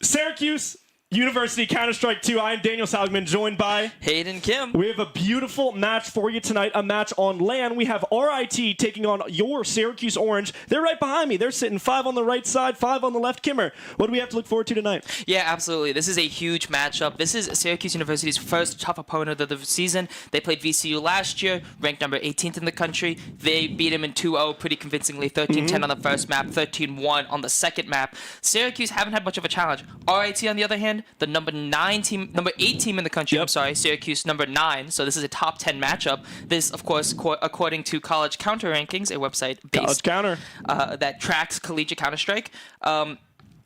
Syracuse University Counter-Strike 2. I am Daniel Salgman, joined by Hayden Kim. We have a beautiful match for you tonight, a match on LAN. We have RIT taking on your Syracuse Orange. They're right behind me. They're sitting 5 on the right side, 5 on the left. Kimmer, what do we have to look forward to tonight? Yeah, absolutely. This is a huge matchup. This is Syracuse University's first tough opponent of the season. They played VCU last year, ranked number 18th in the country. They beat him in 2-0 pretty convincingly, 13-10 on the first map, 13-1 on the second map. Syracuse haven't had much of a challenge. RIT, on the other hand, the number 8 team in the country. Yep. I'm sorry, Syracuse number 9. So this is a top 10 matchup. This, of course, according to College Counter Rankings, a website based that tracks collegiate Counter-Strike. A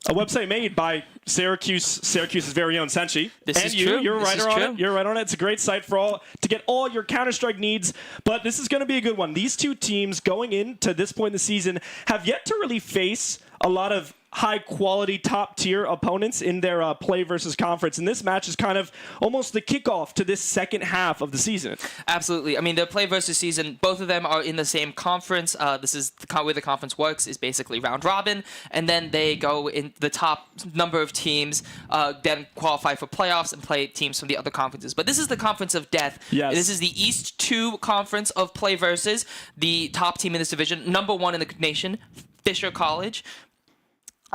website made by Syracuse's very own Senshi. This is true. You're right on it. You're right on it. It's a great site to get all your Counter-Strike needs. But this is going to be a good one. These two teams going into this point in the season have yet to really face a lot of high-quality, top-tier opponents in their PlayVS conference. And this match is kind of almost the kickoff to this second half of the season. Absolutely. I mean, the PlayVS season, both of them are in the same conference. This is the way the conference works, is basically round robin. And then they go in the top number of teams, then qualify for playoffs and play teams from the other conferences. But this is the conference of death. Yes. This is the East 2 conference of PlayVS. The top team in this division, number 1 in the nation, Fisher College,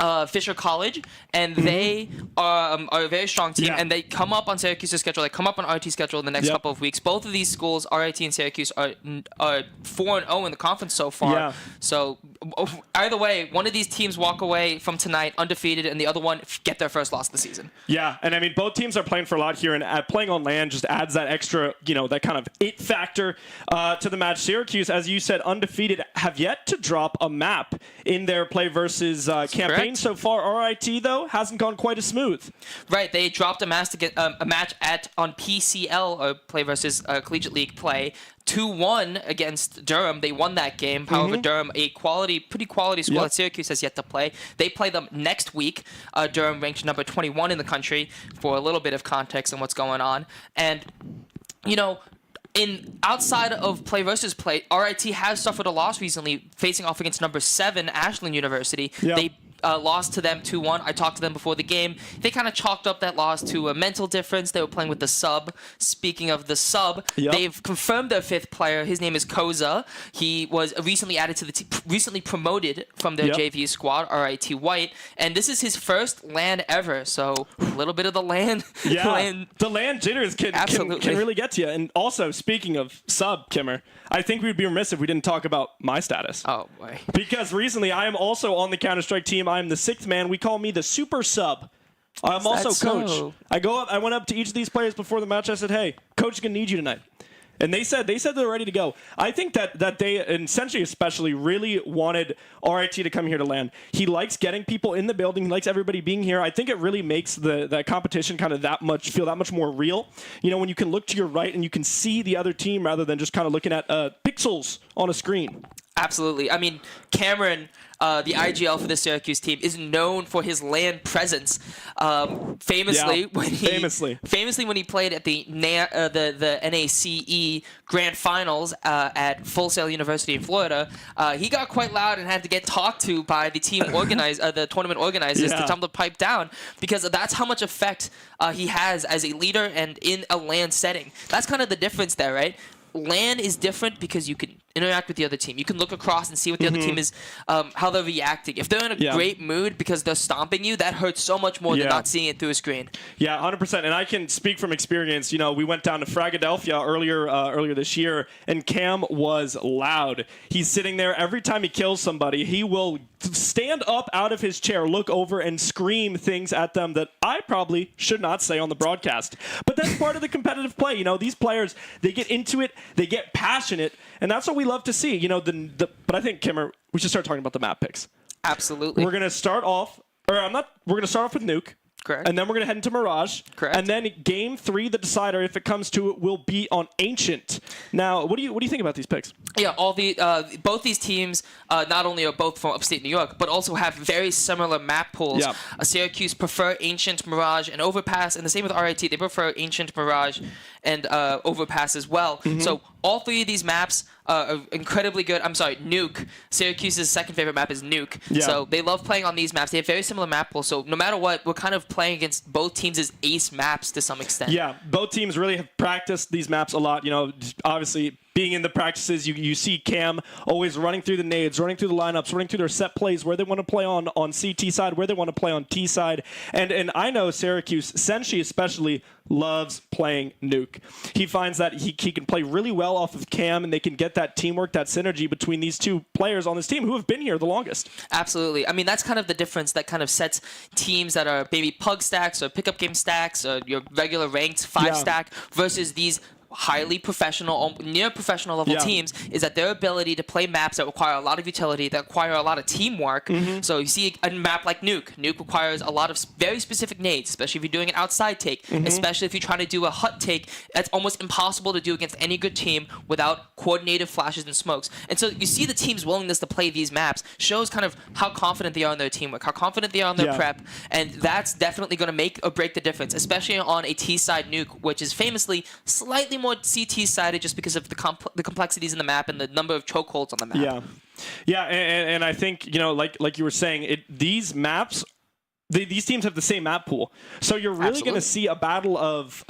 and they are a very strong team, and they come up on Syracuse's schedule. They come up on RIT's schedule in the next couple of weeks. Both of these schools, RIT and Syracuse, are 4-0 in the conference so far. Yeah. So either way, one of these teams walk away from tonight undefeated, and the other one get their first loss of the season. Yeah, and I mean, both teams are playing for a lot here, and playing on LAN just adds that extra, that kind of it factor to the match. Syracuse, as you said, undefeated, have yet to drop a map in their PlayVS campaign. Correct. So far, RIT, though, hasn't gone quite as smooth. Right, they dropped a match on PCL, or PlayVS Collegiate League play, 2-1 against Durham. They won that game. However, Durham, a pretty quality school that Syracuse has yet to play. They play them next week. Durham ranked number 21 in the country, for a little bit of context on what's going on. And, outside of PlayVS play, RIT has suffered a loss recently, facing off against number 7, Ashland University. Yep. They lost to them 2-1. I talked to them before the game. They kind of chalked up that loss to a mental difference. They were playing with the sub. Speaking of the sub, they've confirmed their 5th player. His name is Koza. he was recently added to the team, recently promoted from their JV squad, RIT White, and this is his first LAN ever. So a little bit of the LAN. The LAN jitters can really get to you. And also, speaking of sub, Kimmer, I think we'd be remiss if we didn't talk about my status. Oh, boy. Because recently, I am also on the Counter-Strike team. I am the 6th man. We call me the super sub. I'm also coach. So? I went up to each of these players before the match. I said, hey, coach is going to need you tonight. And they said they're ready to go. I think that they, and Senshi especially, really wanted RIT to come here to LAN. He likes getting people in the building. He likes everybody being here. I think it really makes the competition kind of feel that much more real. When you can look to your right and you can see the other team rather than just kind of looking at pixels on a screen. Absolutely. I mean, Cameron, the IGL for the Syracuse team, is known for his LAN presence. Famously, when he played at the NACE Grand Finals at Full Sail University in Florida, he got quite loud and had to get talked to by the team the tournament organizers to tell him to pipe down, because that's how much effect he has as a leader and in a LAN setting. That's kind of the difference there, right? LAN is different because you can interact with the other team. You can look across and see what the other team is, how they're reacting. If they're in a great mood because they're stomping you, that hurts so much more than not seeing it through a screen. Yeah, 100%. And I can speak from experience. We went down to Philadelphia earlier this year, and Cam was loud. He's sitting there. Every time he kills somebody, he will stand up out of his chair, look over, and scream things at them that I probably should not say on the broadcast. But that's part of the competitive play. These players, they get into it, they get passionate, and that's what we love to see. But I think, Kimmer, we should start talking about the map picks. Absolutely. We're going to start off, we're going to start off with Nuke. Correct. And then we're going to head into Mirage. Correct. And then game 3, the decider, if it comes to it, will be on Ancient. Now, what do you think about these picks? Yeah, both these teams not only are both from upstate New York, but also have very similar map pools. Syracuse prefer Ancient, Mirage, and Overpass, and the same with RIT. They prefer Ancient, Mirage, and Overpass as well. So all three of these maps are incredibly good. I'm sorry, Nuke. Syracuse's second favorite map is Nuke. Yeah. So they love playing on these maps. They have very similar map pools. So no matter what, we're kind of playing against both teams' ace maps to some extent. Yeah, both teams really have practiced these maps a lot. You know, obviously being in the practices, you see Cam always running through the nades, running through the lineups, running through their set plays, where they want to play on CT side, where they want to play on T side. And I know Syracuse, Senshi especially, loves playing Nuke. He finds that he can play really well off of Cam, and they can get that teamwork, that synergy between these two players on this team who have been here the longest. Absolutely. I mean, that's kind of the difference that kind of sets teams that are maybe pug stacks or pickup game stacks or your regular ranked 5-stack versus these highly professional, near professional level teams, is that their ability to play maps that require a lot of utility, that require a lot of teamwork. So you see a map like Nuke. Nuke requires a lot of very specific nades, especially if you're doing an outside take, especially if you're trying to do a hut take. That's almost impossible to do against any good team without coordinated flashes and smokes. And so you see the team's willingness to play these maps shows kind of how confident they are in their teamwork, how confident they are in their prep, and that's definitely going to make or break the difference, especially on a T-side Nuke, which is famously slightly more CT-sided just because of the complexities in the map and the number of chokeholds on the map. Yeah, and I think, you know, like you were saying, these maps, these teams have the same map pool, so you're really going to see a battle of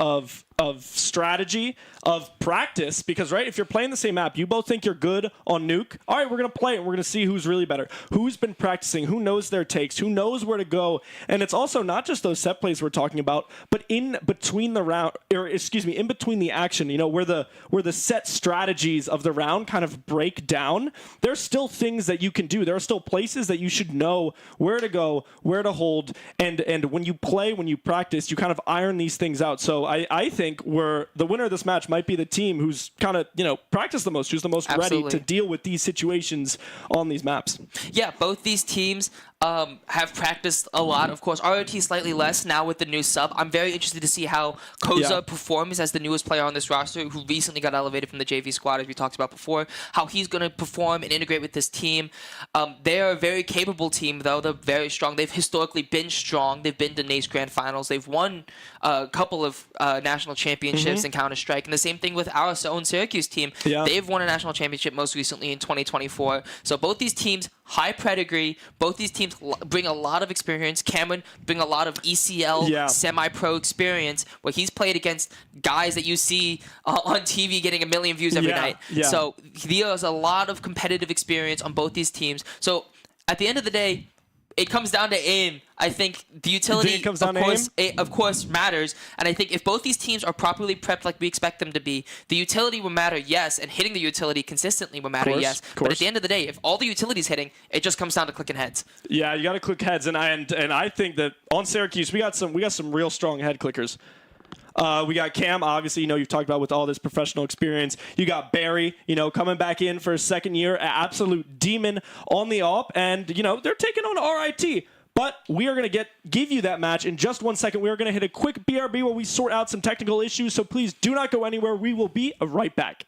strategy, of practice, because if you're playing the same map, you both think you're good on Nuke. All right, we're going to play it, and we're going to see who's really better, who's been practicing, who knows their takes, who knows where to go. And it's also not just those set plays we're talking about, but in between the round, in between the action, you know, where the set strategies of the round kind of break down, there's still things that you can do. There are still places that you should know where to go, where to hold, and when you play, when you practice, you kind of iron these things out. So I think where the winner of this match might be the team who's kind of, you know, practiced the most, who's the most ready to deal with these situations on these maps. Yeah, both these teams have practiced a lot. Of course, ROT slightly less now with the new sub. I'm very interested to see how Koza performs as the newest player on this roster, who recently got elevated from the JV squad, as we talked about before, how he's going to perform and integrate with this team. They are a very capable team, though. They're very strong. They've historically been strong. They've been to NACE Grand Finals. They've won a couple of national championships in Counter-Strike. And the same thing with our own Syracuse team. They've won a national championship most recently in 2024. So both these teams, high pedigree. Both these teams bring a lot of experience. Cameron bring a lot of ECL semi-pro experience, where he's played against guys that you see on TV getting 1 million views every night. So there's a lot of competitive experience on both these teams. So at the end of the day, it comes down to aim. I think the utility, of course, matters. And I think if both these teams are properly prepped like we expect them to be, the utility will matter, yes, and hitting the utility consistently will matter, yes. But at the end of the day, if all the utility's hitting, it just comes down to clicking heads. Yeah, you got to click heads. And I think that on Syracuse, we got some real strong head clickers. We got Cam, obviously, you know, you've talked about with all this professional experience. You got Barry, you know, coming back in for his second year, an absolute demon on the AWP, and, you know, they're taking on RIT. But we are going to give you that match in just 1 second. We are going to hit a quick BRB where we sort out some technical issues, so please do not go anywhere. We will be right back.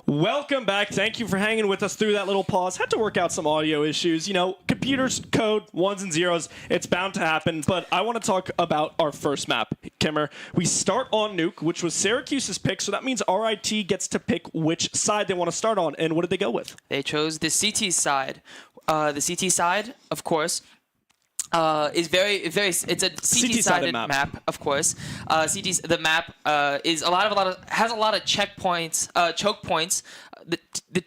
Welcome back. Thank you for hanging with us through that little pause. Had to work out some audio issues. You know, computers code ones and zeros. It's bound to happen. But I want to talk about our first map. Kimmer. We start on Nuke, which was Syracuse's pick, so that means RIT gets to pick which side they want to start on. And what did they go with? They chose the CT side. The CT side, of course, is it's a CT-sided map, of course. The map is has a lot of checkpoints, choke points. The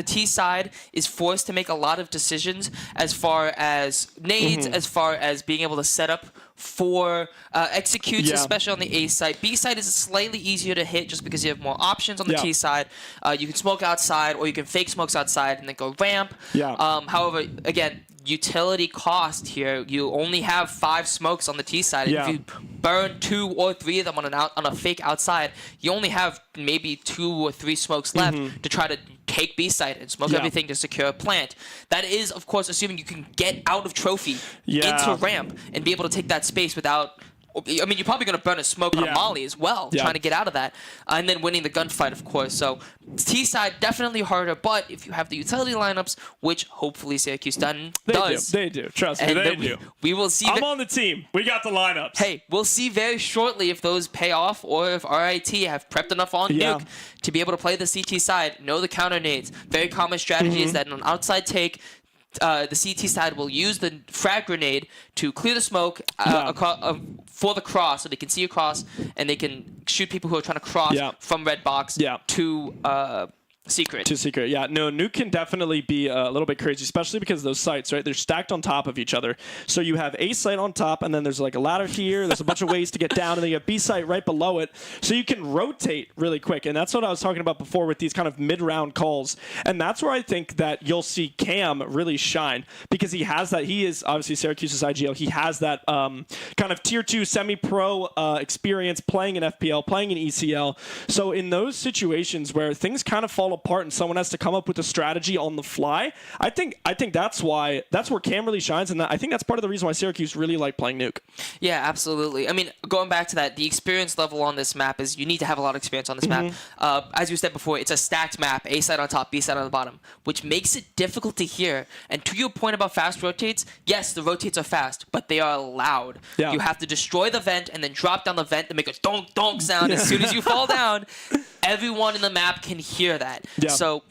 T side is forced to make a lot of decisions as far as nades, as far as being able to set up for executes, especially on the A side. B side is slightly easier to hit just because you have more options on the T side. You can smoke outside, or you can fake smokes outside and then go ramp. However, again, utility cost here, you only have 5 smokes on the T side. And if you burn 2 or 3 of them on a fake outside, you only have maybe 2 or 3 smokes left to try to take B side and smoke everything to secure a plant. That is, of course, assuming you can get out of trophy into ramp and be able to take that space without... I mean, you're probably going to burn a smoke on a molly as well, trying to get out of that. And then winning the gunfight, of course. So T side, definitely harder. But if you have the utility lineups, which hopefully Syracuse does. They do. Trust me, they do. We will see. I'm on the team. We got the lineups. Hey, we'll see very shortly if those pay off or if RIT have prepped enough on Nuke to be able to play the CT side, know the counter nades. Very common strategy is that in an outside take, the CT side will use the frag grenade to clear the smoke for the cross, so they can see across and they can shoot people who are trying to cross from red box to secret. Yeah. No, Nuke can definitely be a little bit crazy, especially because those sites, right? They're stacked on top of each other. So you have A site on top, and then there's like a ladder here. There's a bunch of ways to get down, and then you have B site right below it. So you can rotate really quick, and that's what I was talking about before with these kind of mid-round calls. And that's where I think that you'll see Cam really shine, because he has that. He is obviously Syracuse's IGL. He has that kind of tier 2 semi-pro experience playing in FPL, playing in ECL. So in those situations where things kind of fall apart and someone has to come up with a strategy on the fly, I think that's where Cam really shines, and I think that's part of the reason why Syracuse really like playing Nuke. Yeah, absolutely. I mean, going back to that, the experience level on this map is you need to have a lot of experience on this map. As you said before, it's a stacked map, A side on top, B side on the bottom, which makes it difficult to hear. And to your point about fast rotates, yes, the rotates are fast, but they are loud. You have to destroy the vent and then drop down the vent to make a donk donk sound as soon as you fall down. Everyone in the map can hear that. So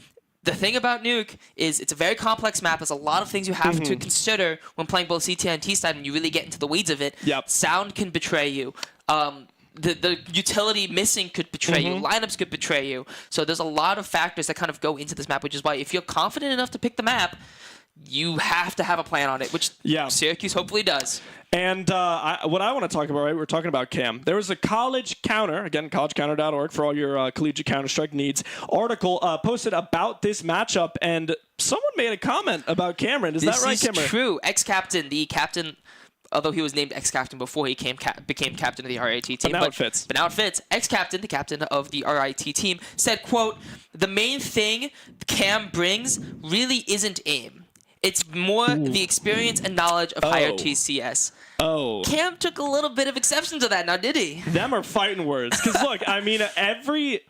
the thing about Nuke is it's a very complex map. There's a lot of things you have to consider when playing both CT and T side, and you really get into the weeds of it. Sound can betray you. The utility missing could betray you. Lineups could betray you. So there's a lot of factors that kind of go into this map, which is why if you're confident enough to pick the map, you have to have a plan on it, which Syracuse hopefully does. And what I want to talk about, right, we're talking about Cam. There was a college counter, again, collegecounter.org for all your collegiate Counter-Strike needs, article posted about this matchup, and someone made a comment about Cameron. Is that right, Cameron? This is true. Ex-captain, the captain, although he was named ex-captain before he became captain of the RIT team. But now it fits. But now it fits. Ex-captain, the captain of the RIT team, said, quote, "The main thing Cam brings really isn't aim. It's more the experience and knowledge of higher TCS." Cam took a little bit of exception to that now, did he? Them are fighting words. Because, look, I mean, every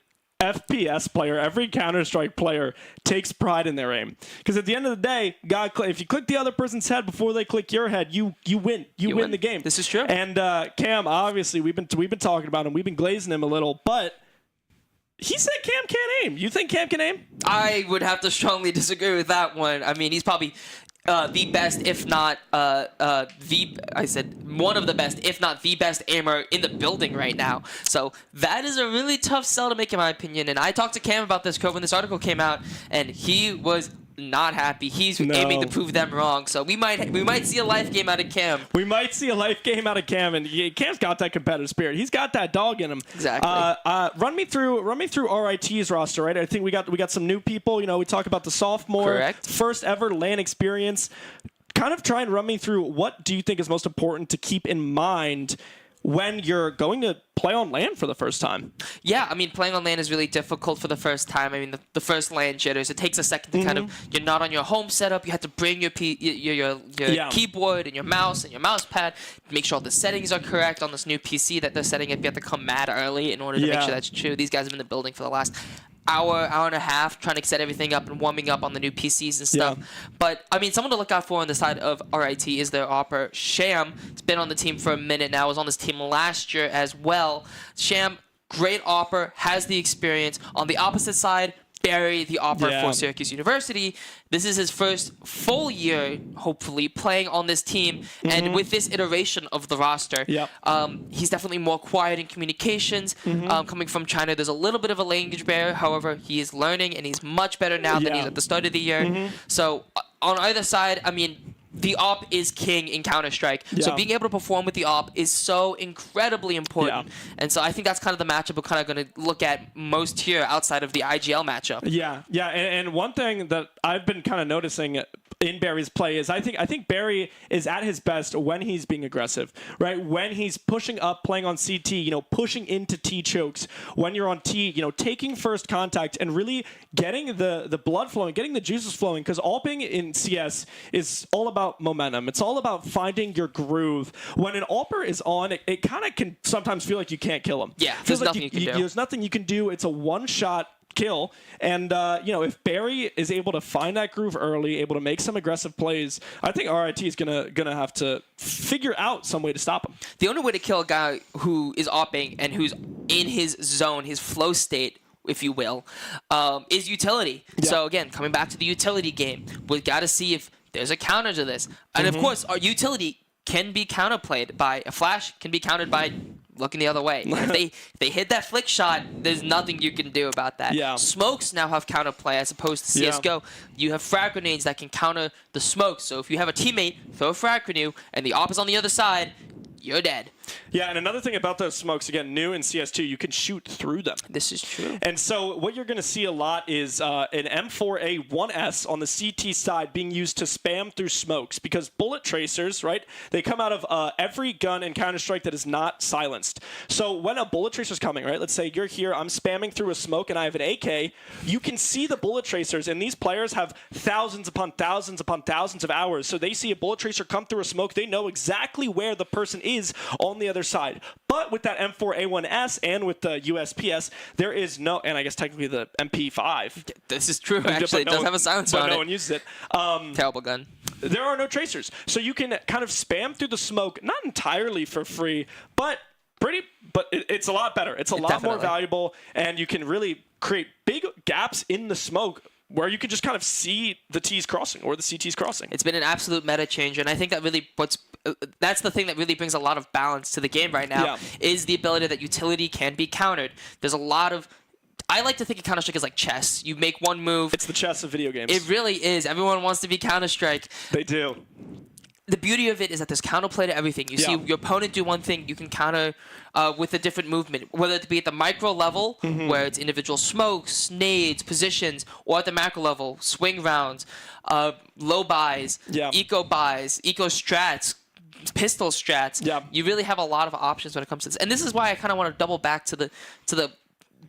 FPS player, every Counter-Strike player takes pride in their aim. Because at the end of the day, if you click the other person's head before they click your head, you win. You win the game. This is true. And Cam, obviously, we've been talking about him. We've been glazing him a little, but he said Cam can't aim. You think Cam can aim? I would have to strongly disagree with that one. I mean, he's probably the best, if not one of the best, if not the best aimer in the building right now. So that is a really tough sell to make, in my opinion. And I talked to Cam about this when this article came out, and he was not happy. He's aiming to prove them wrong. So we might see a life game out of Cam. We might see a life game out of Cam, and Cam's got that competitive spirit. He's got that dog in him. Exactly. Run me through RIT's roster, right? I think we got some new people. You know, we talk about the sophomore, correct, first ever LAN experience. Kind of try and run me through, what do you think is most important to keep in mind when you're going to play on LAN for the first time? Yeah, I mean, playing on LAN is really difficult for the first time. I mean, the first LAN jitters, it takes a second to kind of, you're not on your home setup. You have to bring your keyboard and your mouse and your mouse pad, make sure all the settings are correct on this new PC that they're setting up. You have to come mad early in order to make sure that's true. These guys have been in the building for the last hour and a half trying to set everything up and warming up on the new PCs and stuff. Yeah. But, I mean, someone to look out for on the side of RIT is their Opera, Sham. It's been on the team for a minute now. Was on this team last year as well. Sham, great Opera, has the experience. On the opposite side, Barry, the Opera for Syracuse University. This is his first full year, hopefully, playing on this team. And with this iteration of the roster, he's definitely more quiet in communications. Coming from China, there's a little bit of a language barrier. However, he is learning, and he's much better now than he was at the start of the year. So on either side, I mean, the op is king in Counter-Strike. So being able to perform with the op is so incredibly important. And so I think that's kind of the matchup we're kind of going to look at most here outside of the IGL matchup. Yeah. And one thing that I've been kind of noticing in Barry's play is I think Barry is at his best when he's being aggressive, right? When he's pushing up, playing on CT, pushing into T chokes. When you're on T, taking first contact and really getting the blood flowing, getting the juices flowing, because AWPing in CS is all about momentum. It's all about finding your groove. When an AWPer is on, it kind of can sometimes feel like you can't kill him. Yeah, there's nothing you can do. There's nothing you can do. It's a one-shot kill. And, if Barry is able to find that groove early, able to make some aggressive plays, I think RIT is gonna have to figure out some way to stop him. The only way to kill a guy who is AWPing and who's in his zone, his flow state, if you will, is utility. So, again, coming back to the utility game, we've got to see if there's a counter to this. And, of course, our utility can be counterplayed by a flash, can be countered by looking the other way. If they hit that flick shot, there's nothing you can do about that. Smokes now have counterplay as opposed to CSGO. You have frag grenades that can counter the smokes. So if you have a teammate throw a frag grenade and the op is on the other side, you're dead. Yeah, and another thing about those smokes, again, new in CS2, you can shoot through them. This is true. And so what you're going to see a lot is an M4A1S on the CT side being used to spam through smokes, because bullet tracers, right, they come out of every gun in Counter-Strike that is not silenced. So when a bullet tracer's coming, right, let's say you're here, I'm spamming through a smoke and I have an AK, you can see the bullet tracers, and these players have thousands upon thousands upon thousands of hours. So they see a bullet tracer come through a smoke, they know exactly where the person is on the other side. But with that M4A1S and with the USPS, there is no, and I guess technically the MP5. This is true, actually. It does have a silencer on it. But no one uses it. Terrible gun. There are no tracers. So you can kind of spam through the smoke, not entirely for free, but it's a lot better. It's a lot more valuable, and you can really create big gaps in the smoke where you can just kind of see the T's crossing or the CT's crossing. It's been an absolute meta change, and I think that really that's the thing that really brings a lot of balance to the game right now, is the ability that utility can be countered. There's a lot of... I like to think of Counter-Strike as like chess. You make one move. It's the chess of video games. It really is. Everyone wants to be Counter-Strike. They do. The beauty of it is that there's counterplay to everything. You see your opponent do one thing, you can counter with a different movement, whether it be at the micro level, where it's individual smokes, nades, positions, or at the macro level, swing rounds, low buys, eco strats, pistol strats. You really have a lot of options when it comes to this. And this is why I kind of want to double back to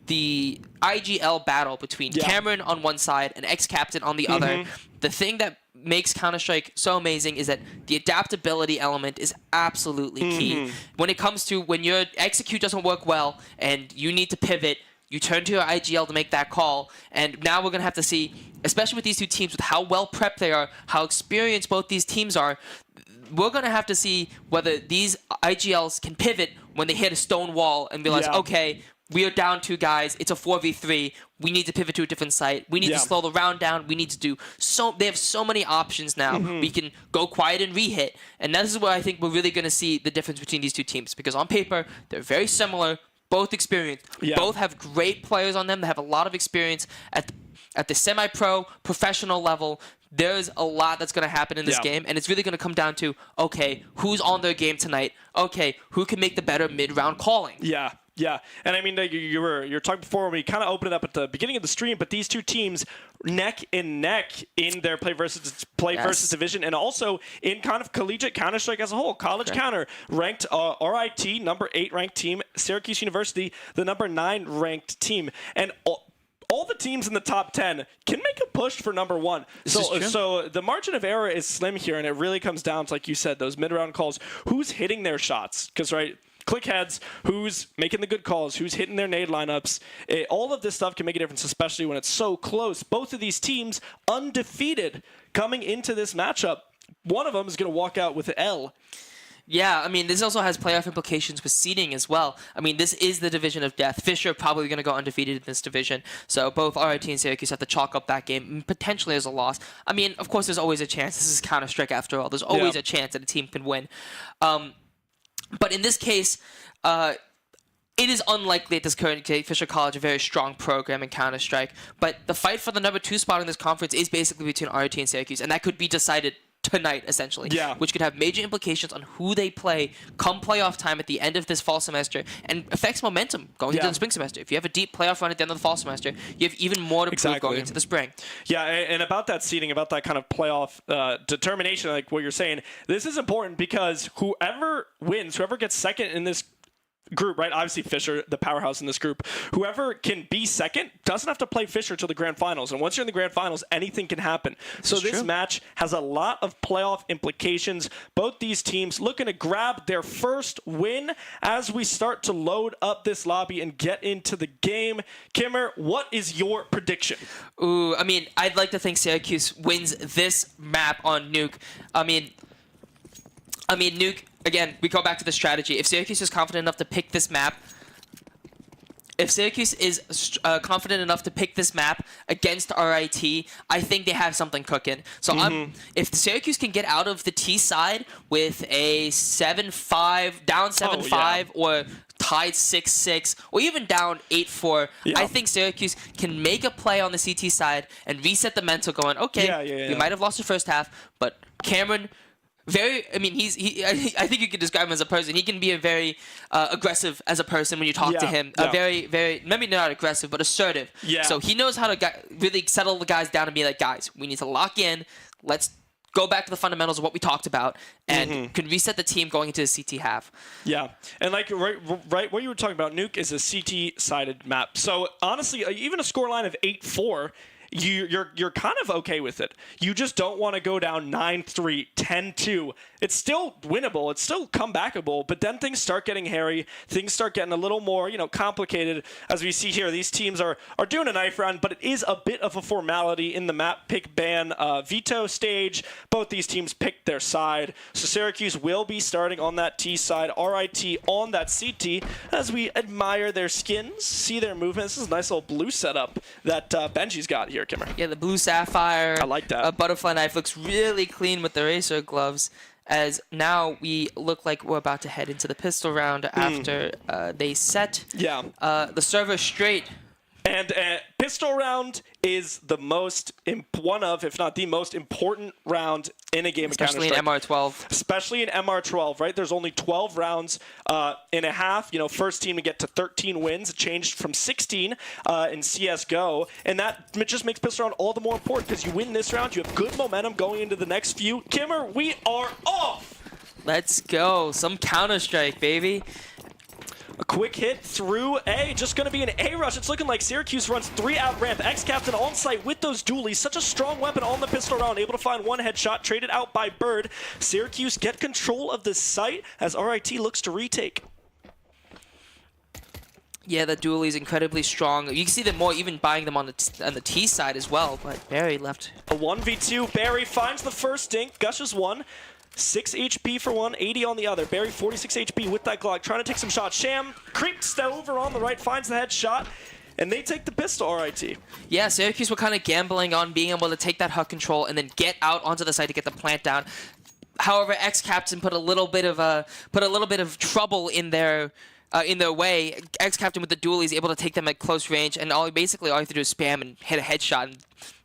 the IGL battle between Cameron on one side and X-Captain on the other. The thing that makes Counter-Strike so amazing is that the adaptability element is absolutely key. When it comes to when your execute doesn't work well and you need to pivot, you turn to your IGL to make that call. And now we're going to have to see, especially with these two teams, with how well prepped they are, how experienced both these teams are, we're going to have to see whether these IGLs can pivot when they hit a stone wall and realize, okay, we are down 2 guys. It's a 4v3. We need to pivot to a different site. We need to slow the round down. We need to do so. They have so many options now. We can go quiet and re-hit. And this is where I think we're really going to see the difference between these two teams. Because on paper, they're very similar, both experienced. Both have great players on them. They have a lot of experience at the semi-pro, professional level. There's a lot that's going to happen in this game, and it's really going to come down to, okay, who's on their game tonight? Okay, who can make the better mid-round calling? Yeah, and I mean, you were talking before, we kind of opened it up at the beginning of the stream, but these two teams neck in neck in their play versus division, and also in kind of collegiate Counter-Strike as a whole. College Counter ranked RIT, number 8 ranked team, Syracuse University, the number 9 ranked team, and all the teams in the top 10 can make a push for number 1. So the margin of error is slim here, and it really comes down to, like you said, those mid-round calls. Who's hitting their shots? Because, right, click heads, who's making the good calls, who's hitting their nade lineups. All of this stuff can make a difference, especially when it's so close. Both of these teams undefeated coming into this matchup. One of them is going to walk out with an L. Yeah, I mean, this also has playoff implications with seeding as well. I mean, this is the division of death. Fisher probably going to go undefeated in this division. So both RIT and Syracuse have to chalk up that game, potentially as a loss. I mean, of course, there's always a chance. This is Counter-Strike after all. There's always a chance that a team can win. But in this case, it is unlikely at this current date. Fisher College, a very strong program in Counter-Strike. But the fight for the number 2 spot in this conference is basically between RIT and Syracuse, and that could be decided tonight, essentially. Yeah. Which could have major implications on who they play come playoff time at the end of this fall semester and affects momentum going into the spring semester. If you have a deep playoff run at the end of the fall semester, you have even more to prove going into the spring. Yeah, and about that seeding, about that kind of playoff determination, like what you're saying, this is important because whoever wins, whoever gets second in this group, right? Obviously Fisher, the powerhouse in this group. Whoever can be second doesn't have to play Fisher to the grand finals. And once you're in the grand finals, anything can happen. So this match has a lot of playoff implications. Both these teams looking to grab their first win as we start to load up this lobby and get into the game. Kimmer, what is your prediction? Ooh, I mean, I'd like to think Syracuse wins this map on Nuke. I mean, Nuke, again, we go back to the strategy. If Syracuse is confident enough to pick this map, against RIT, I think they have something cooking. So if Syracuse can get out of the T side with a 7-5, down 7-5, or tied 6-6, or even down 8-4, I think Syracuse can make a play on the CT side and reset the mental going, okay, we might have lost the first half, but Cameron... I think you could describe him as a person. He can be a very aggressive as a person when you talk to him. Very, maybe not aggressive, but assertive. Yeah. So he knows how to really settle the guys down and be like, guys, we need to lock in. Let's go back to the fundamentals of what we talked about and can reset the team going into the CT half. Yeah. And like right what you were talking about, Nuke is a CT-sided map. So honestly, even a scoreline of 8-4, you're kind of okay with it. You just don't want to go down 9-3, 10-2. It's still winnable. It's still comebackable. But then things start getting hairy. Things start getting a little more, complicated. As we see here, these teams are doing a knife round, but it is a bit of a formality in the map pick ban veto stage. Both these teams picked their side. So Syracuse will be starting on that T side. RIT on that CT as we admire their skins, see their movement. This is a nice little blue setup that Benji's got here. Kimmer. Yeah, the blue sapphire. I like that. Butterfly knife looks really clean with the racer gloves. As now we look like we're about to head into the pistol round after they set the server straight. And pistol round is the one of, if not the most important round in a game of Counter-Strike. Especially in MR12. Especially in MR12, right? There's only 12 rounds in a half. First team to get to 13 wins. It changed from 16 in CSGO. And that just makes pistol round all the more important because you win this round, you have good momentum going into the next few. Kimmer, we are off! Let's go. Some Counter-Strike, baby. A quick hit through A, just going to be an A rush. It's looking like Syracuse runs 3 out ramp. X-Captain on site with those dualies. Such a strong weapon on the pistol round. Able to find one headshot, traded out by Bird. Syracuse get control of the site as RIT looks to retake. Yeah, the dually is incredibly strong. You can see them more even buying them on the T side as well, but Barry left. A 1v2. Barry finds the first dink. Gushes one. 6 HP for one, 80 on the other. Barry 46 HP with that Glock, trying to take some shots. Sham creeps over on the right, finds the headshot, and they take the pistol, RIT. Yeah, Syracuse were kind of gambling on being able to take that HUD control and then get out onto the site to get the plant down. However, X-Captain put a little bit of trouble in their way. X-Captain with the dually is able to take them at close range, and all you have to do is spam and hit a headshot, and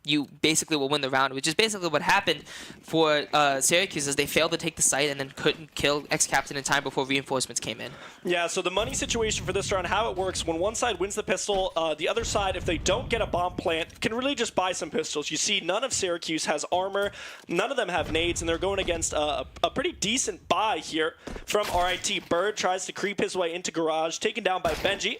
you basically will win the round, which is basically what happened for Syracuse, as they failed to take the site and then couldn't kill X-Captain in time before reinforcements came in. Yeah, so the money situation for this round, how it works, when one side wins the pistol, the other side, if they don't get a bomb plant, can really just buy some pistols. You see none of Syracuse has armor, none of them have nades, and they're going against a pretty decent buy here from RIT. Bird tries to creep his way into garage, taken down by Benji.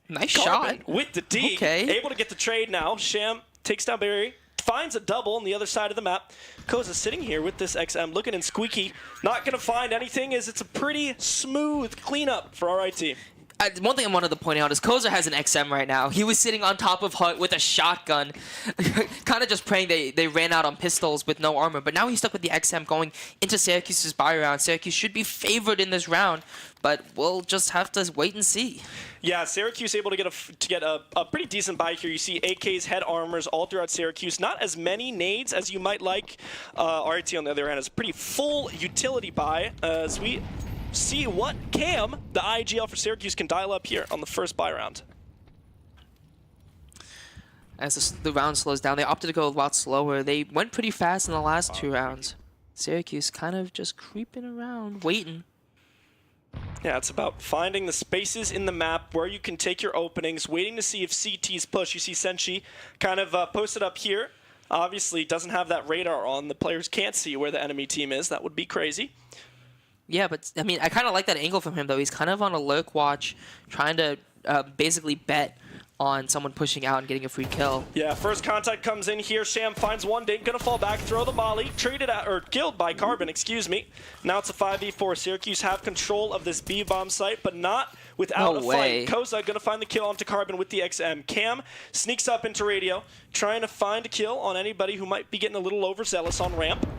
Nice shot. With the D. Okay. Able to get the trade now. Sham takes down Barry. finds a double on the other side of the map. Koza sitting here with this XM, looking in squeaky. Not going to find anything, as it's a pretty smooth cleanup for RIT. One thing I wanted to point out is Koza has an XM right now. He was sitting on top of Hut with a shotgun, kind of just praying they ran out on pistols with no armor. But now he's stuck with the XM going into Syracuse's buy round. Syracuse should be favored in this round, but we'll just have to wait and see. Yeah, Syracuse able to get a pretty decent buy here. You see AKs, head armors all throughout Syracuse. Not as many nades as you might like. RIT on the other hand is a pretty full utility buy as we see what Cam, the IGL for Syracuse, can dial up here on the first buy round. As the round slows down, they opted to go a lot slower. They went pretty fast in the last 2 rounds. Syracuse kind of just creeping around, waiting. Yeah, it's about finding the spaces in the map where you can take your openings, waiting to see if CTs push. You see Senshi kind of posted up here. Obviously, doesn't have that radar on. The players can't see where the enemy team is. That would be crazy. Yeah, but I mean, I kind of like that angle from him, though. He's kind of on a lurk watch, trying to basically bet on someone pushing out and getting a free kill. Yeah, first contact comes in here. Sham finds one, Dink gonna fall back, throw the molly, traded out, or killed by Carbon, excuse me. Now it's a 5v4. Syracuse have control of this B-bomb site, but not without a fight. Koza gonna find the kill onto Carbon with the XM. Cam sneaks up into radio, trying to find a kill on anybody who might be getting a little overzealous on ramp.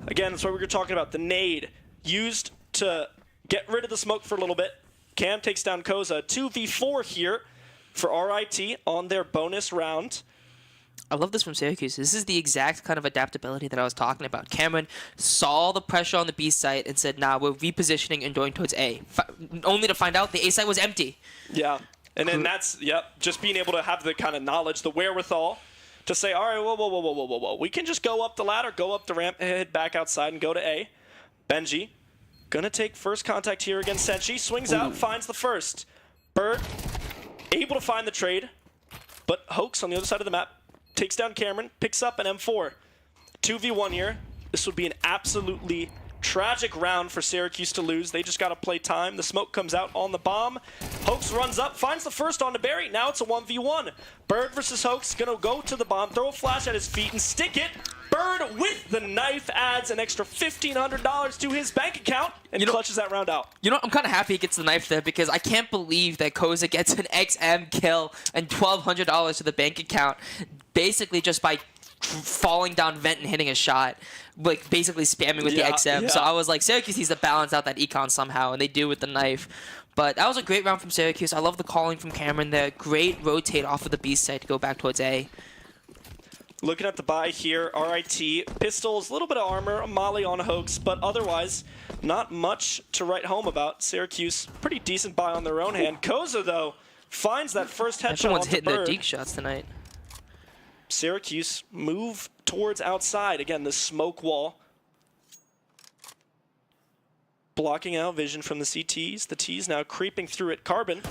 Again, that's what we were talking about. The nade used to get rid of the smoke for a little bit. Cam takes down Koza. 2v4 here for RIT on their bonus round. I love this from Syracuse. This is the exact kind of adaptability that I was talking about. Cameron saw the pressure on the B site and said, nah, we're repositioning and going towards A. Only to find out the A site was empty. Yeah, and then that's, just being able to have the kind of knowledge, the wherewithal to say, all right, whoa. We can just go up the ladder, go up the ramp, head back outside and go to A. Benji gonna take first contact here against Senshi. Swings out, finds the first. Bird able to find the trade, but Hoax on the other side of the map takes down Cameron, picks up an M4. 2v1 here. This would be an absolutely tragic round for Syracuse to lose. They just got to play time. The smoke comes out on the bomb. Hoax runs up, finds the first onto Barry. Now it's a 1v1. Bird versus Hoax. Gonna go to the bomb, throw a flash at his feet, and stick it. Bird with the knife adds an extra $1,500 to his bank account and clutches that round out. You know, I'm kind of happy he gets the knife there because I can't believe that Koza gets an XM kill and $1,200 to the bank account basically just by falling down vent and hitting a shot, like basically spamming with the XM. So I was like, Syracuse needs to balance out that econ somehow, and they do with the knife. But that was a great round from Syracuse. I love the calling from Cameron there. Great rotate off of the B side to go back towards A. Looking at the buy here, RIT, pistols, a little bit of armor, a molly on Hoax, but otherwise not much to write home about. Syracuse, pretty decent buy on their own hand. Koza, though, finds that first headshot. Everyone's hitting Bird. their deke shots tonight. Syracuse move towards outside. Again, the smoke wall blocking out vision from the CTs. The T's now creeping through it. Carbon.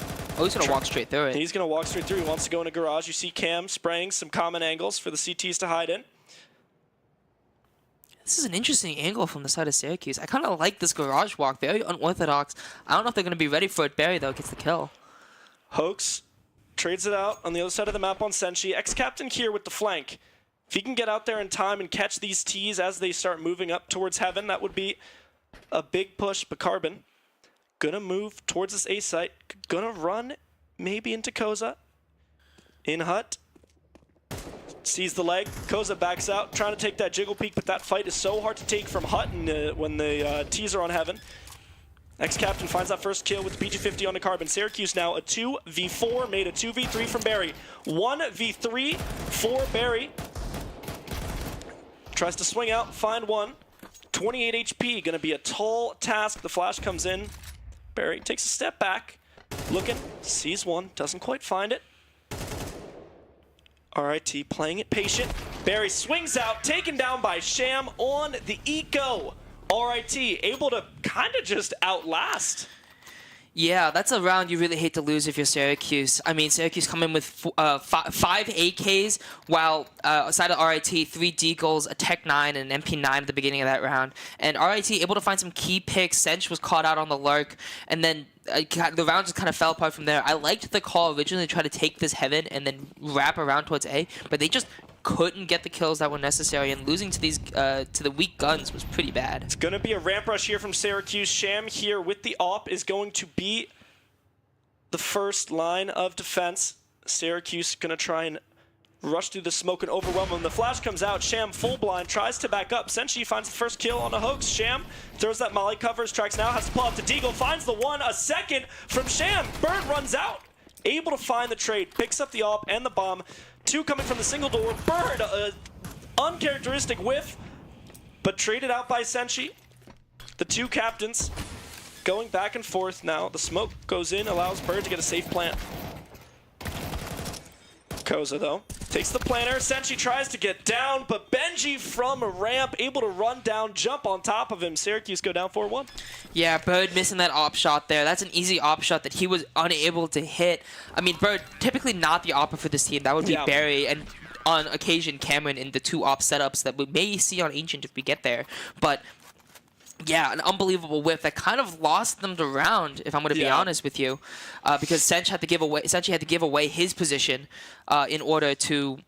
Oh, he's going to walk straight through it. He's going to walk straight through. He wants to go in a garage. You see Cam spraying some common angles for the CTs to hide in. This is an interesting angle from the side of Syracuse. I kind of like this garage walk. Very unorthodox. I don't know if they're going to be ready for it. Barry, though, gets the kill. Hoax trades it out on the other side of the map on Senshi. Ex-captain here with the flank. If he can get out there in time and catch these T's as they start moving up towards heaven, that would be a big push. But Carbon gonna move towards this A site. Gonna run maybe into Koza. In Hut. Sees the leg. Koza backs out, trying to take that jiggle peek, but that fight is so hard to take from Hut when the T's are on heaven. Ex-captain finds that first kill with the PG-50 on the Carbon. Syracuse now a 2v4, made a 2v3 from Barry. 1v3 for Barry. Tries to swing out, find one. 28 HP, gonna be a tall task. The flash comes in. Barry takes a step back, looking, sees one, doesn't quite find it. RIT playing it patient. Barry swings out, taken down by Sham on the eco. RIT able to kind of just outlast. Yeah, that's a round you really hate to lose if you're Syracuse. I mean, Syracuse come in with 5 AKs, while aside of RIT, 3 deagles, a Tech 9, and an MP9 at the beginning of that round. And RIT able to find some key picks. Sench was caught out on the lurk, and then the round just kind of fell apart from there. I liked the call originally to try to take this heaven and then wrap around towards A, but they just couldn't get the kills that were necessary, and losing to these to the weak guns was pretty bad. It's going to be a ramp rush here from Syracuse. Sham here with the AWP is going to be the first line of defense. Syracuse going to try and rush through the smoke and overwhelm him. The flash comes out. Sham full blind, tries to back up. Senshi finds the first kill on a hoax. Sham throws that molly cover, strikes now, has to pull out to Deagle, finds the one, a second from Sham. Bird runs out, able to find the trade, picks up the AWP and the bomb. Two coming from the single door. Bird, uncharacteristic whiff, but traded out by Senshi. The two captains going back and forth now. The smoke goes in, allows Bird to get a safe plant. Koza, though, takes the planter. Senshi tries to get down, but Benji from a ramp able to run down, jump on top of him. Syracuse go down 4-1. Yeah, Bird missing that op shot there. That's an easy op shot that he was unable to hit. I mean, Bird, typically not the opper for this team. That would be Barry and on occasion Cameron in the two op setups that we may see on Ancient if we get there. But yeah, an unbelievable whiff that kind of lost them the round, if I'm going to be honest with you, because Sench had to give away his position in order to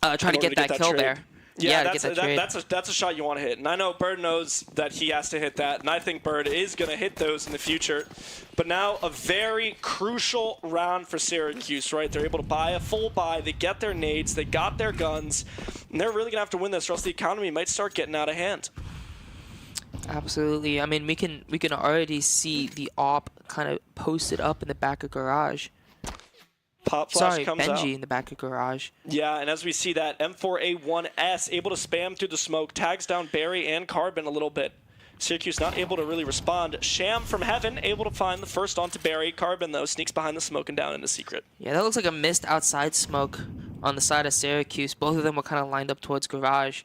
try to get that kill there. Yeah, that's a shot you want to hit, and I know Bird knows that he has to hit that, and I think Bird is going to hit those in the future. But now a very crucial round for Syracuse, right? They're able to buy a full buy, they get their nades, they got their guns, and they're really going to have to win this, or else the economy might start getting out of hand. Absolutely. I mean, we can already see the AWP kind of posted up in the back of garage. Pop flash Sorry, comes Benji out. in the back of garage. Yeah, and as we see that, M4A1S able to spam through the smoke, tags down Barry and Carbon a little bit. Syracuse not able to really respond. Sham from Heaven able to find the first onto Barry. Carbon, though, sneaks behind the smoke and down into Secret. Yeah, that looks like a missed outside smoke on the side of Syracuse. Both of them were kind of lined up towards garage.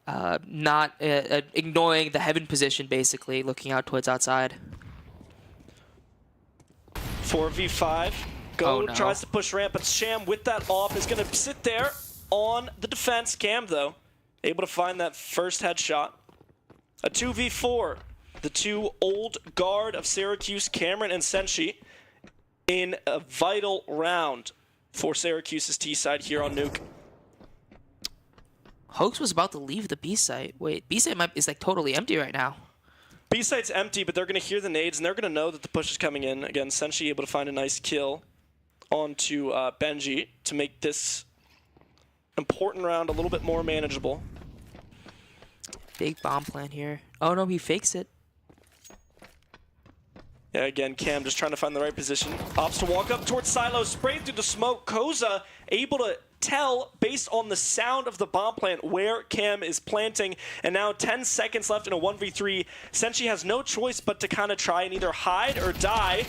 Not ignoring the Heaven position, basically, looking out towards outside. 4v5. Go tries to push ramp, but Sham with that AWP is going to sit there on the defense. Cam, though, able to find that first headshot. A 2v4. The two old guard of Syracuse, Cameron and Senshi, in a vital round for Syracuse's T-side here on Nuke. Hoax was about to leave the B site. Wait, B site is like totally empty right now. B site's empty, but they're going to hear the nades, and they're going to know that the push is coming in. Again, Senshi able to find a nice kill onto Benji to make this important round a little bit more manageable. Big bomb plan here. Oh no, he fakes it. Yeah, again, Cam just trying to find the right position. Opts to walk up towards Silo, sprayed through the smoke. Koza able to tell, based on the sound of the bomb plant, where Cam is planting. And now 10 seconds left in a 1v3. Senshi has no choice but to kind of try and either hide or die.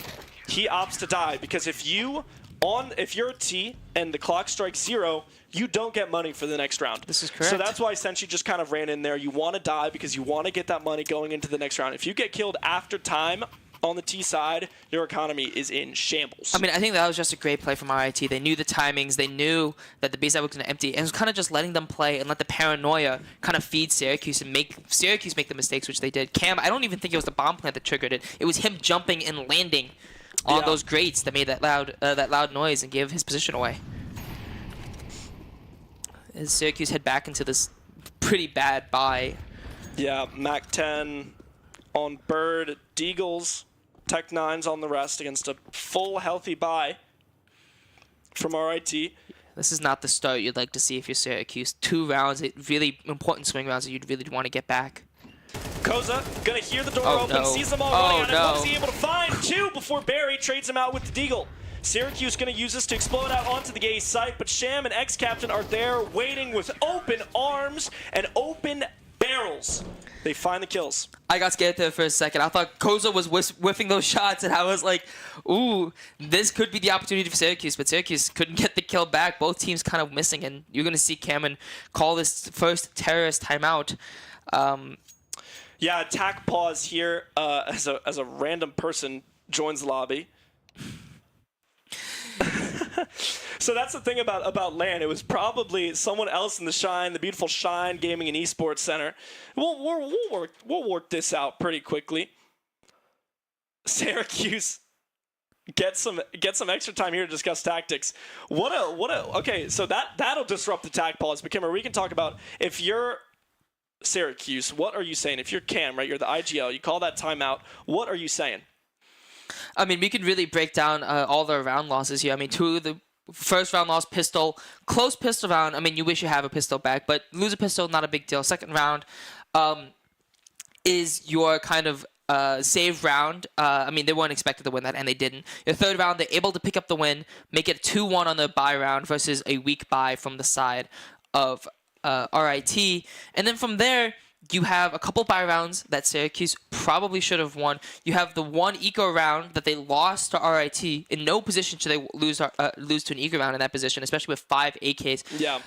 He opts to die, because if you're a T and the clock strikes 0, you don't get money for the next round. This is correct. So that's why Senshi just kind of ran in there. You want to die because you want to get that money going into the next round. If you get killed after time on the T side, your economy is in shambles. I mean, I think that was just a great play from RIT. They knew the timings. They knew that the B side was going to empty. And it was kind of just letting them play and let the paranoia kind of feed Syracuse and make Syracuse make the mistakes, which they did. Cam, I don't even think it was the bomb plant that triggered it. It was him jumping and landing on those grates that made that loud noise and gave his position away. As Syracuse head back into this pretty bad bye. Yeah, Mac 10 on Bird, Deagles, Tech 9s on the rest against a full healthy bye from RIT. This is not the start you'd like to see if you're Syracuse. 2 rounds, really important swing rounds that you'd really want to get back. Koza gonna hear the door open, sees them all running out, and what is he able to find? 2 before Barry trades him out with the Deagle. Syracuse gonna use this to explode out onto the gay site, but Sham and X-Captain are there waiting with open arms and open barrels. They find the kills. I got scared there for a second. I thought Koza was whiffing those shots, and I was like, ooh, this could be the opportunity for Syracuse, but Syracuse couldn't get the kill back. Both teams kind of missing, and you're going to see Cameron call this first terrorist timeout. Yeah, attack pause here as a random person joins the lobby. So that's the thing about LAN. It was probably someone else in the Shine, the beautiful Shine Gaming and Esports Center. We'll work this out pretty quickly. Syracuse get some extra time here to discuss tactics. Okay, so that'll disrupt the tac pause. But Kimmer, we can talk about if you're Syracuse, what are you saying? If you're Cam, right, you're the IGL, you call that timeout, what are you saying? I mean, we could really break down all the round losses here. I mean, 2 of the first round lost pistol, close pistol round. I mean, you wish you have a pistol back, but lose a pistol, not a big deal. Second round is your kind of save round. I mean, they weren't expected to win that, and they didn't. Your third round, they're able to pick up the win, make it 2-1 on the bye round versus a weak bye from the side of RIT. And then from there, you have a couple bye rounds that Syracuse probably should have won. You have the one eco round that they lost to RIT. In no position should they lose to an eco round in that position, especially with 5 AKs. Yeah.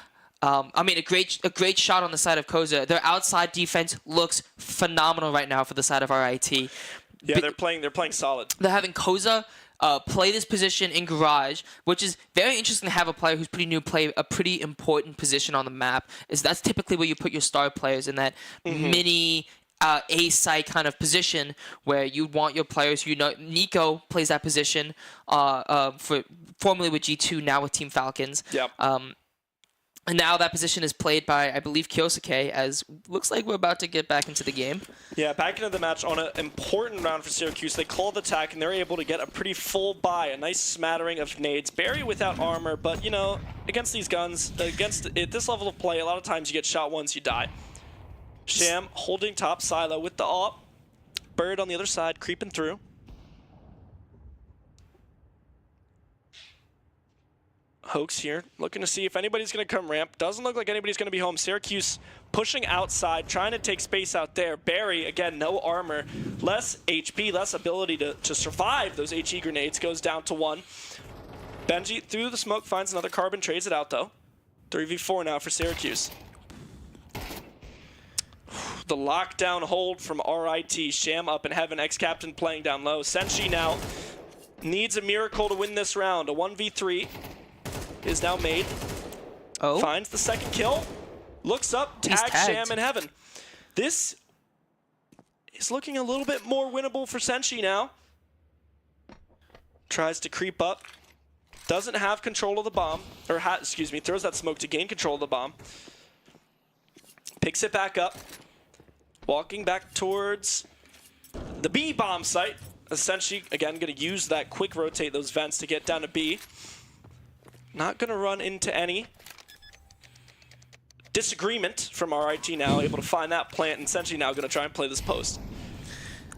I mean, a great shot on the side of Koza. Their outside defense looks phenomenal right now for the side of RIT. Yeah, they're playing solid. They're having Koza play this position in garage, which is very interesting to have a player who's pretty new play a pretty important position on the map. That's typically where you put your star players in that mini A-site kind of position where you want your players. You know, Nico plays that position formerly with G2, now with Team Falcons. Yep. And now that position is played by, I believe, Kyosuke, as looks like we're about to get back into the game. Yeah, back into the match on an important round for Syracuse. They call the attack, and they're able to get a pretty full buy, a nice smattering of nades. Barry without armor, but, you know, against these guns, at this level of play, a lot of times you get shot once, you die. Sham holding top silo with the AWP. Bird on the other side, creeping through. Hoax here, looking to see if anybody's going to come ramp. Doesn't look like anybody's going to be home. Syracuse pushing outside, trying to take space out there. Barry, again, no armor, less HP, less ability to survive those HE grenades. Goes down to 1. Benji through the smoke finds another carbon, trades it out though. 3v4 now for Syracuse. The lockdown hold from RIT. Sham up in heaven, ex-captain playing down low. Senshi now needs a miracle to win this round. A 1v3. Is now made. Oh. Finds the second kill. Looks up. Tags Sham in heaven. This is looking a little bit more winnable for Senshi now. Tries to creep up. Doesn't have control of the bomb. Or, throws that smoke to gain control of the bomb. Picks it back up. Walking back towards the B bomb site. Senshi, again, going to use that quick rotate those vents to get down to B. Not going to run into any disagreement from RIT now, able to find that plant, and Senshi now going to try and play this post.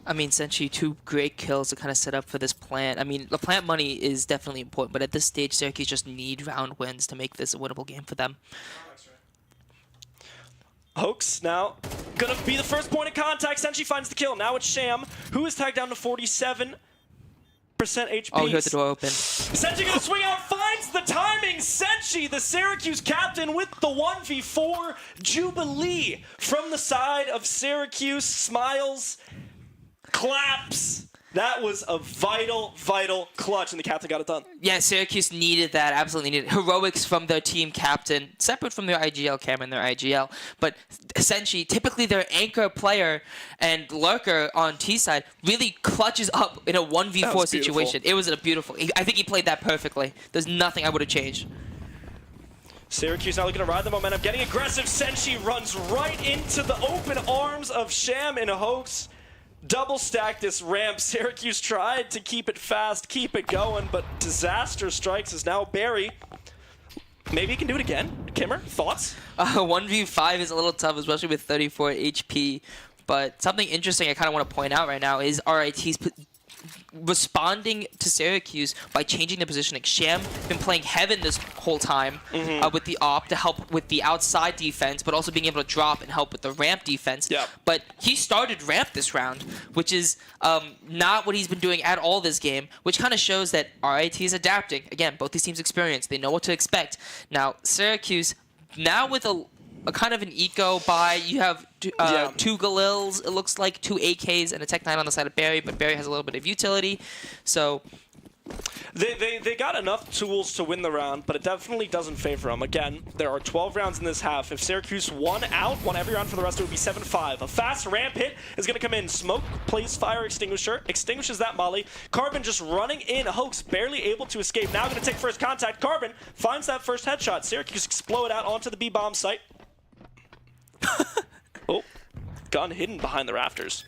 I mean, Senshi, 2 great kills to kind of set up for this plant. I mean, the plant money is definitely important, but at this stage, Syracuse just need round wins to make this a winnable game for them. Hoax now going to be the first point of contact. Senshi finds the kill. Now it's Sham, who is tagged down to 47%. HP. Oh, he heard the door open. Senshi gonna swing out, finds the timing. Senshi, the Syracuse captain, with the 1v4 Jubilee from the side of Syracuse. Smiles, claps. That was a vital, vital clutch, and the captain got it done. Yeah, Syracuse needed that, absolutely needed it. Heroics from their team captain, separate from their IGL, Cameron, their IGL. But Senshi, typically their anchor player and lurker on T side, really clutches up in a 1v4 situation. It was a beautiful. I think he played that perfectly. There's nothing I would have changed. Syracuse now looking to ride the momentum, getting aggressive. Senshi runs right into the open arms of Sham and Hoax. Double stack this ramp. Syracuse tried to keep it fast, keep it going, but disaster strikes as now Barry. Maybe he can do it again. Kimmer, thoughts? 1v5 is a little tough, especially with 34 HP. But something interesting I kind of want to point out right now is RIT's responding to Syracuse by changing the positioning. Sham been playing heaven this whole time with the AWP to help with the outside defense, but also being able to drop and help with the ramp defense. Yep. But he started ramp this round, which is not what he's been doing at all this game, which kind of shows that RIT is adapting. Again, both these teams experienced. They know what to expect. Now, Syracuse, now with a kind of an eco buy. You have 2 Galils, it looks like 2 AKs and a Tech 9 on the side of Barry, but Barry has a little bit of utility. So They got enough tools to win the round, but it definitely doesn't favor them. Again, there are 12 rounds in this half. If Syracuse won every round for the rest, it would be 7-5. A fast ramp hit is going to come in. Smoke plays fire extinguisher, extinguishes that molly. Carbon just running in. Hoax barely able to escape. Now going to take first contact. Carbon finds that first headshot. Syracuse explode out onto the B-bomb site. Oh, gun hidden behind the rafters.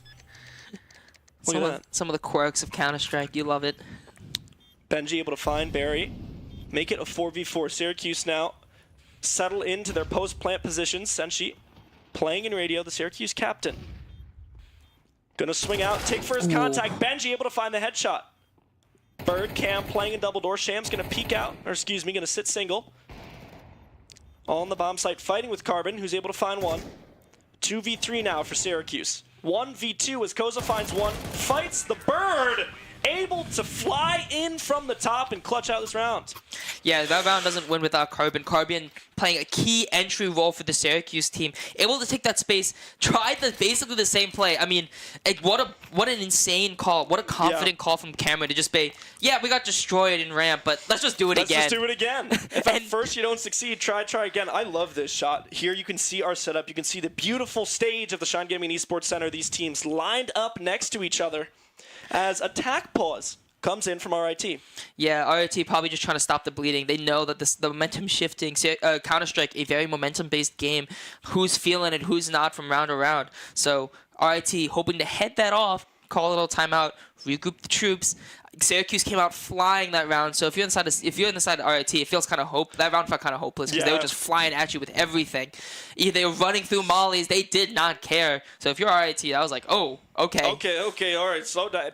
Some of the quirks of Counter-Strike. You love it. Benji able to find Barry. Make it a 4v4. Syracuse now settle into their post-plant positions. Senshi playing in radio, the Syracuse captain. Gonna swing out, take first contact. Benji able to find the headshot. Bird, Cam playing in double door. Sham's gonna peek out, or excuse me, gonna sit single. On the bomb site, fighting with Carbon, who's able to find one. 2v3 now for Syracuse. 1v2 as Koza finds one. Fights the Bird! Able to fly in from the top and clutch out this round. Yeah, that round doesn't win without Carbon. Carbon playing a key entry role for the Syracuse team. Able to take that space, tried basically the same play. I mean, what an insane call. What a confident call from Cameron to just be, yeah, we got destroyed in ramp, but let's just do it again. Let's just do it again. If at first you don't succeed, try again. I love this shot. Here you can see our setup. You can see the beautiful stage of the Shine Gaming Esports Center. These teams lined up next to each other as attack pause comes in from RIT. Yeah, RIT probably just trying to stop the bleeding. They know that the momentum shifting, Counter-Strike, a very momentum-based game, who's feeling it, who's not from round to round. So RIT hoping to head that off, call a little timeout, regroup the troops. Syracuse came out flying that round, so if you're inside RIT, it feels kind of that round felt kind of hopeless because they were just flying at you with everything. They were running through mollies. They did not care. So if you're RIT, I was like, oh, okay. Okay, all right, slow down.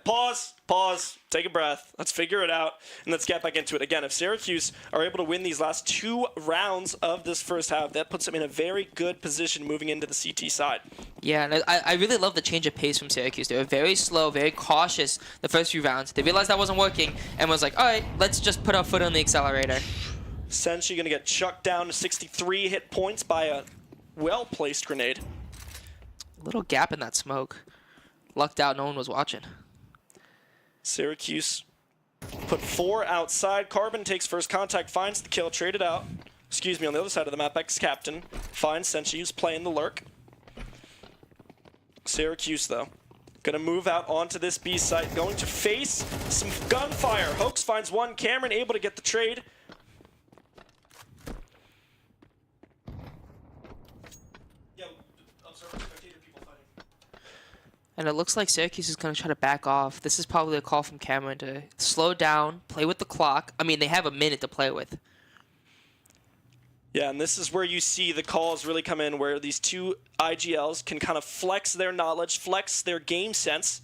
Pause, take a breath. Let's figure it out, and let's get back into it. Again, if Syracuse are able to win these last 2 rounds of this first half, that puts them in a very good position moving into the CT side. Yeah, and I really love the change of pace from Syracuse. They were very slow, very cautious the first few rounds. They realized that wasn't working and was like, all right, let's just put our foot on the accelerator. Senshi going to get chucked down to 63 hit points by a well-placed grenade. Little gap in that smoke. Lucked out, no one was watching. Syracuse put 4 outside. Carbon takes first contact, finds the kill, traded out. Excuse me, on the other side of the map, ex-captain finds Senshi, who's playing the lurk. Syracuse, though, gonna move out onto this B site, going to face some gunfire. Hoax finds one. Cameron able to get the trade. And it looks like Syracuse is going to try to back off. This is probably a call from Cameron to slow down, play with the clock. I mean, they have a minute to play with. Yeah, and this is where you see the calls really come in, where these two IGLs can kind of flex their knowledge, flex their game sense.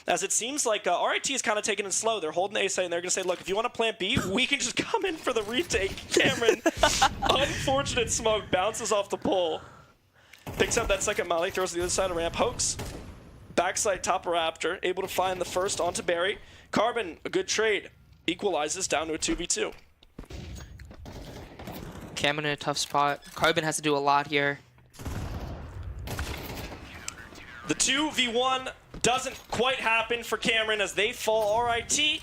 As it seems like RIT is kind of taking it slow. They're holding A site, and they're going to say, look, if you want to plant B, we can just come in for the retake. Cameron, unfortunate smoke, bounces off the pole. Picks up that second molly, throws to the other side of ramp. Hoax, backside top of Raptor, able to find the first onto Barry. Carbon, a good trade, equalizes down to a 2v2. Cameron in a tough spot. Carbon has to do a lot here. The 2v1 doesn't quite happen for Cameron as they fall. RIT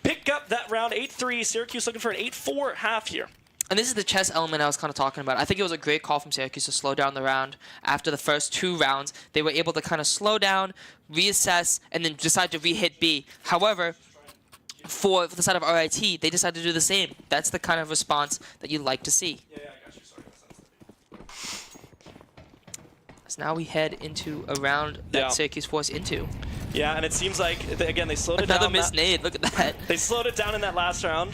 pick up that round 8-3. Syracuse looking for an 8-4 half here. And this is the chess element I was kind of talking about. I think it was a great call from Syracuse to slow down the round. After the first 2 rounds, they were able to kind of slow down, reassess, and then decide to re-hit B. However, for the side of RIT, they decided to do the same. That's the kind of response that you'd like to see. Yeah, I got you. Sorry. So now we head into a round that Syracuse forced into. Yeah, and it seems like, again, they slowed it down. Another missed nade, look at that. They slowed it down in that last round.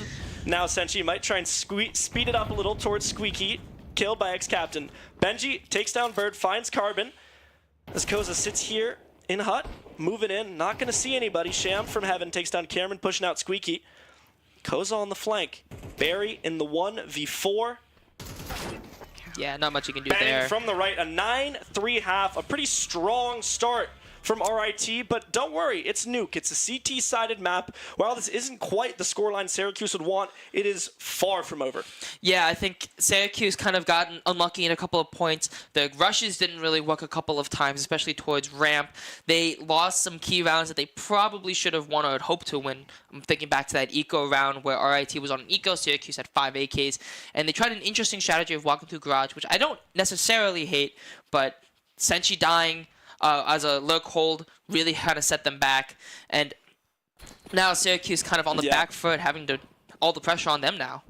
Now Senshi might try and speed it up a little towards Squeaky, killed by ex-captain. Benji takes down Bird, finds Carbon. As Koza sits here in hut, moving in, not going to see anybody. Sham from heaven takes down Cameron, pushing out Squeaky. Koza on the flank. Barry in the 1v4. Yeah, not much you can do Bang there. from the right, a 9-3 half, a pretty strong start from RIT, but don't worry, it's Nuke. It's a CT-sided map. While this isn't quite the scoreline Syracuse would want, it is far from over. Yeah, I think Syracuse kind of gotten unlucky in a couple of points. The rushes didn't really work a couple of times, especially towards ramp. They lost some key rounds that they probably should have won or had hoped to win. I'm thinking back to that eco round where RIT was on an eco, Syracuse had 5 AKs, and they tried an interesting strategy of walking through garage, which I don't necessarily hate, but Senshi dying as a lurk hold really kind of set them back, and now Syracuse kind of on the back foot, having all the pressure on them now.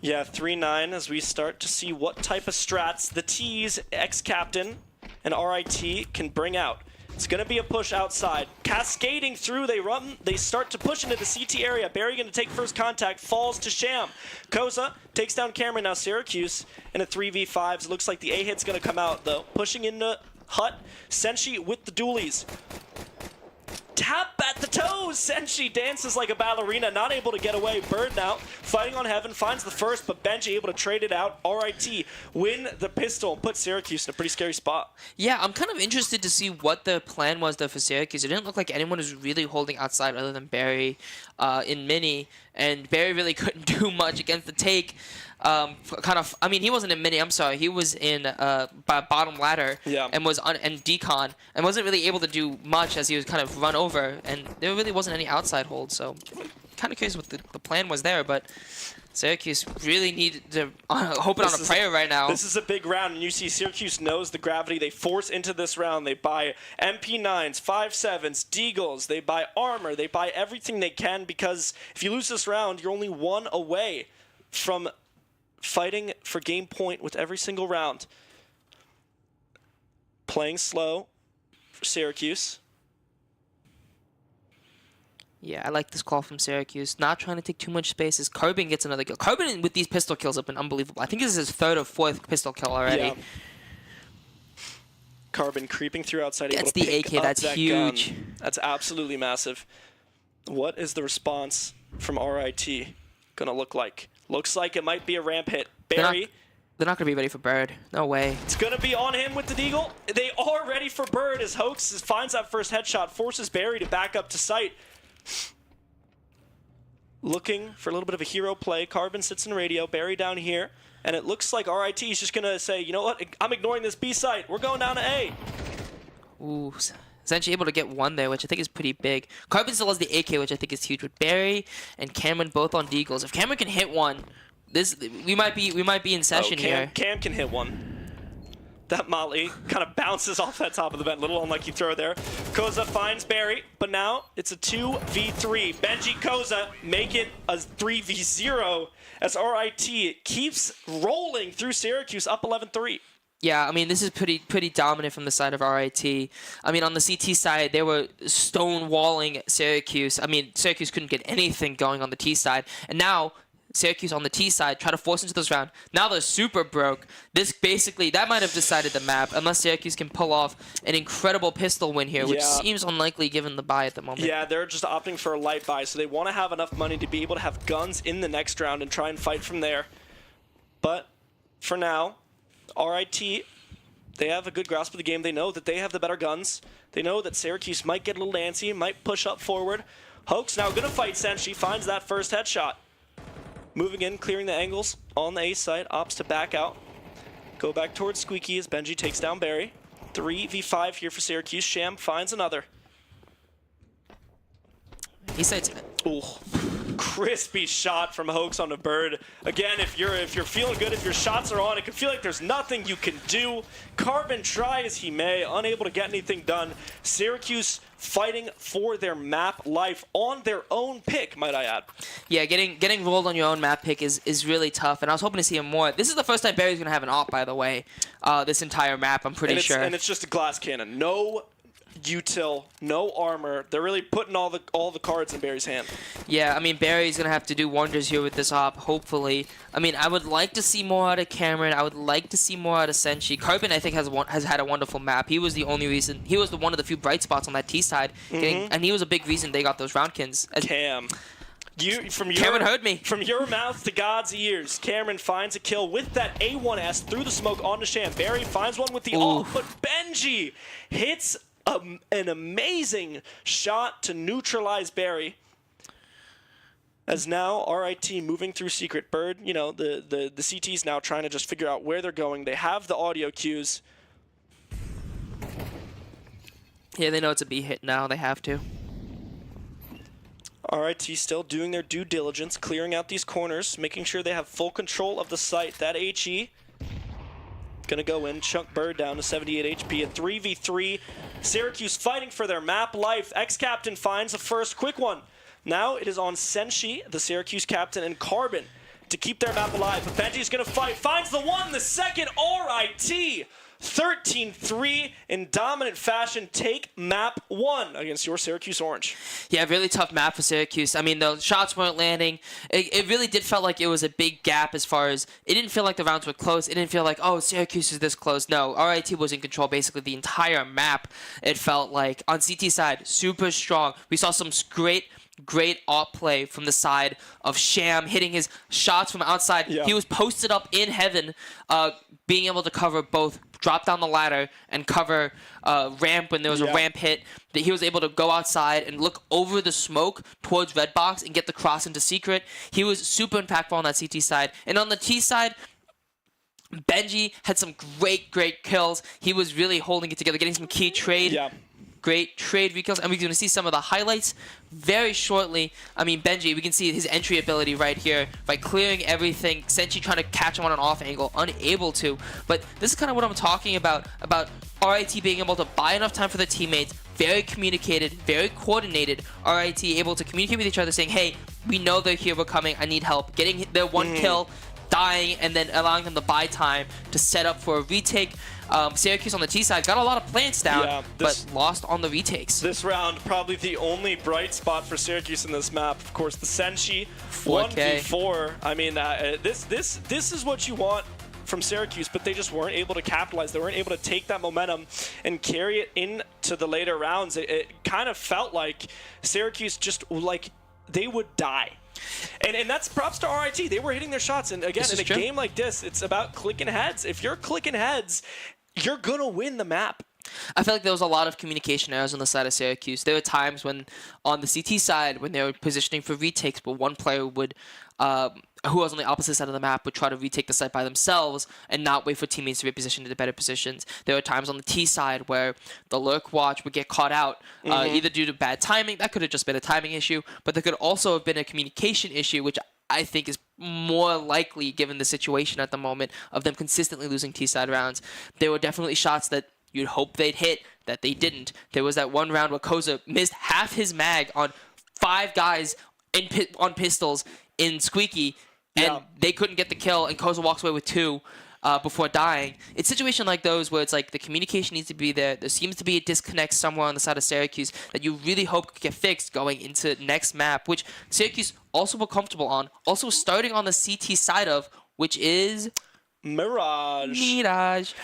Yeah, 3-9 as we start to see what type of strats the T's ex-captain and RIT can bring out. It's going to be a push outside. Cascading through, they start to push into the CT area. Barry going to take first contact, falls to Sham. Koza takes down Cameron, now Syracuse in a 3v5s. Looks like the A hit's going to come out though. Pushing into Hut, Senshi with the dualies. Tap at the toes! Senshi dances like a ballerina, not able to get away. Bird now, fighting on Heaven, finds the first, but Benji able to trade it out. RIT win the pistol and put Syracuse in a pretty scary spot. Yeah, I'm kind of interested to see what the plan was though for Syracuse. It didn't look like anyone was really holding outside other than Barry in mini, and Barry really couldn't do much against the take. I mean, he wasn't in mini. I'm sorry, he was in bottom ladder and was and decon and wasn't really able to do much as he was kind of run over, and there really wasn't any outside hold. So, kind of curious what the plan was there, but Syracuse really needed to hope it on a prayer right now. This is a big round, and you see Syracuse knows the gravity. They force into this round. They buy MP9s, 5.7s, Deagles. They buy armor. They buy everything they can, because if you lose this round, you're only one away from fighting for game point with every single round. Playing slow for Syracuse. Yeah, I like this call from Syracuse. Not trying to take too much space as Carbon gets another kill. Carbon with these pistol kills have been unbelievable. I think this is his 3rd or 4th pistol kill already. Yeah. Carbon creeping through outside. That's the AK. That's huge. Gun. That's absolutely massive. What is the response from RIT gonna look like? Looks like it might be a ramp hit. Barry. They're not going to be ready for Bird. No way. It's going to be on him with the Deagle. They are ready for Bird as Hoax finds that first headshot, forces Barry to back up to site. Looking for a little bit of a hero play. Carbon sits in radio. Barry down here. And it looks like RIT is just going to say, you know what? I'm ignoring this B site. We're going down to A. Ooh. Essentially able to get one there, which I think is pretty big. Carbon still has the AK, which I think is huge. With Barry and Cameron both on Deagles. If Cameron can hit one, we might be in session here. Cam can hit one. That Molly kind of bounces off that top of the vent. Little unlucky throw there. Koza finds Barry, but now it's a 2v3. Benji Koza make it a 3v0 as RIT keeps rolling through Syracuse up 11-3. Yeah, I mean, this is pretty dominant from the side of RIT. I mean, on the CT side, they were stonewalling Syracuse. I mean, Syracuse couldn't get anything going on the T side. And now, Syracuse on the T side try to force into this round. Now they're super broke. This basically, that might have decided the map, unless Syracuse can pull off an incredible pistol win here, which seems unlikely given the buy at the moment. Yeah, they're just opting for a light buy, so they want to have enough money to be able to have guns in the next round and try and fight from there. But for now, RIT, they have a good grasp of the game. They know that they have the better guns. They know that Syracuse might get a little antsy, might push up forward. Hoax now going to fight Senshi, finds that first headshot. Moving in, clearing the angles on the A side, opts to back out. Go back towards Squeaky as Benji takes down Barry. 3v5 here for Syracuse. Sham finds another. He says, ooh, crispy shot from Hoax on the Bird. Again, if you're feeling good, if your shots are on, it can feel like there's nothing you can do. Carbon try as he may, unable to get anything done. Syracuse fighting for their map life on their own pick, might I add. Yeah, getting rolled on your own map pick is really tough, and I was hoping to see him more. This is the first time Barry's going to have an op, by the way, this entire map, I'm pretty sure. And it's just a glass cannon. No util, no armor. They're really putting all the cards in Barry's hand. Yeah, I mean, Barry's going to have to do wonders here with this op, hopefully. I mean, I would like to see more out of Cameron. I would like to see more out of Senshi. Carbon, I think, has had a wonderful map. He was the only reason. He was one of the few bright spots on that T side, and he was a big reason they got those roundkins. Cam. Cameron heard me. From your mouth to God's ears, Cameron finds a kill with that A1S through the smoke onto Sham. Barry finds one with the ult, but Benji hits an amazing shot to neutralize Barry. As now, RIT moving through Secret Bird, you know, the CT's now trying to just figure out where they're going. They have the audio cues. Yeah, they know it's a B hit now. They have to. RIT still doing their due diligence, clearing out these corners, making sure they have full control of the site. That HE gonna go in, chunk Bird down to 78 HP. A 3v3. Syracuse fighting for their map life. Ex-captain finds the first quick one. Now it is on Senshi, the Syracuse captain, and Carbon to keep their map alive. But Benji's gonna fight, finds the one, the second, RIT. 13-3 in dominant fashion. Take map 1 against your Syracuse Orange. Yeah, really tough map for Syracuse. I mean, the shots weren't landing. It really did feel like it was a big gap as far as it didn't feel like the rounds were close. It didn't feel like, oh, Syracuse is this close. No, RIT was in control basically the entire map. It felt like on CT side, super strong. We saw some great op play from the side of Sham, hitting his shots from outside. Yeah. He was posted up in heaven, being able to cover both drop down the ladder and cover ramp when there was a ramp hit. That he was able to go outside and look over the smoke towards Red Box and get the cross into Secret. He was super impactful on that CT side. And on the T side, Benji had some great kills. He was really holding it together, getting some key trade. Yeah. Great trade kills, and we're going to see some of the highlights very shortly. I mean, Benji, we can see his entry ability right here by clearing everything. Senshi trying to catch him on an off angle, unable to. But this is kind of what I'm talking about RIT being able to buy enough time for their teammates, very communicated, very coordinated. RIT able to communicate with each other, saying, hey, we know they're here, we're coming, I need help. Getting their one kill, dying, and then allowing them to buy time to set up for a retake. Syracuse on the T side got a lot of plants down, but lost on the retakes. This round, probably the only bright spot for Syracuse in this map. Of course, the Senshi 1v4. I mean, this is what you want from Syracuse, but they just weren't able to capitalize. They weren't able to take that momentum and carry it into the later rounds. It kind of felt like Syracuse just like they would die. And that's props to RIT. They were hitting their shots. And again, in a game like this, it's about clicking heads. If you're clicking heads, you're going to win the map. I feel like there was a lot of communication errors on the side of Syracuse. There were times when, on the CT side, when they were positioning for retakes, but one player would, who was on the opposite side of the map, would try to retake the site by themselves and not wait for teammates to reposition into better positions. There were times on the T side where the lurk watch would get caught out, either due to bad timing. That could have just been a timing issue, but there could also have been a communication issue, which I think is more likely given the situation at the moment of them consistently losing T-side rounds. There were definitely shots that you'd hope they'd hit that they didn't. There was that one round where Koza missed half his mag on 5 guys on pistols in Squeaky, and they couldn't get the kill, and Koza walks away with 2 before dying. It's a situation like those where it's like the communication needs to be there. There seems to be a disconnect somewhere on the side of Syracuse that you really hope could get fixed going into next map, which Syracuse also were comfortable on. Also starting on the CT side of, which is Mirage.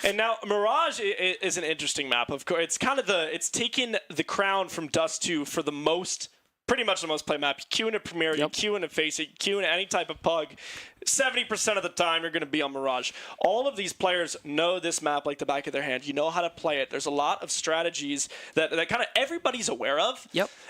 And now Mirage is an interesting map. Of course, it's kind of it's taken the crown from Dust 2 for the most, pretty much the most played map. You queue in a Premier, you queue in a Face It, you queue in any type of pug. 70% of the time, you're going to be on Mirage. All of these players know this map like the back of their hand. You know how to play it. There's a lot of strategies that kind of everybody's aware of.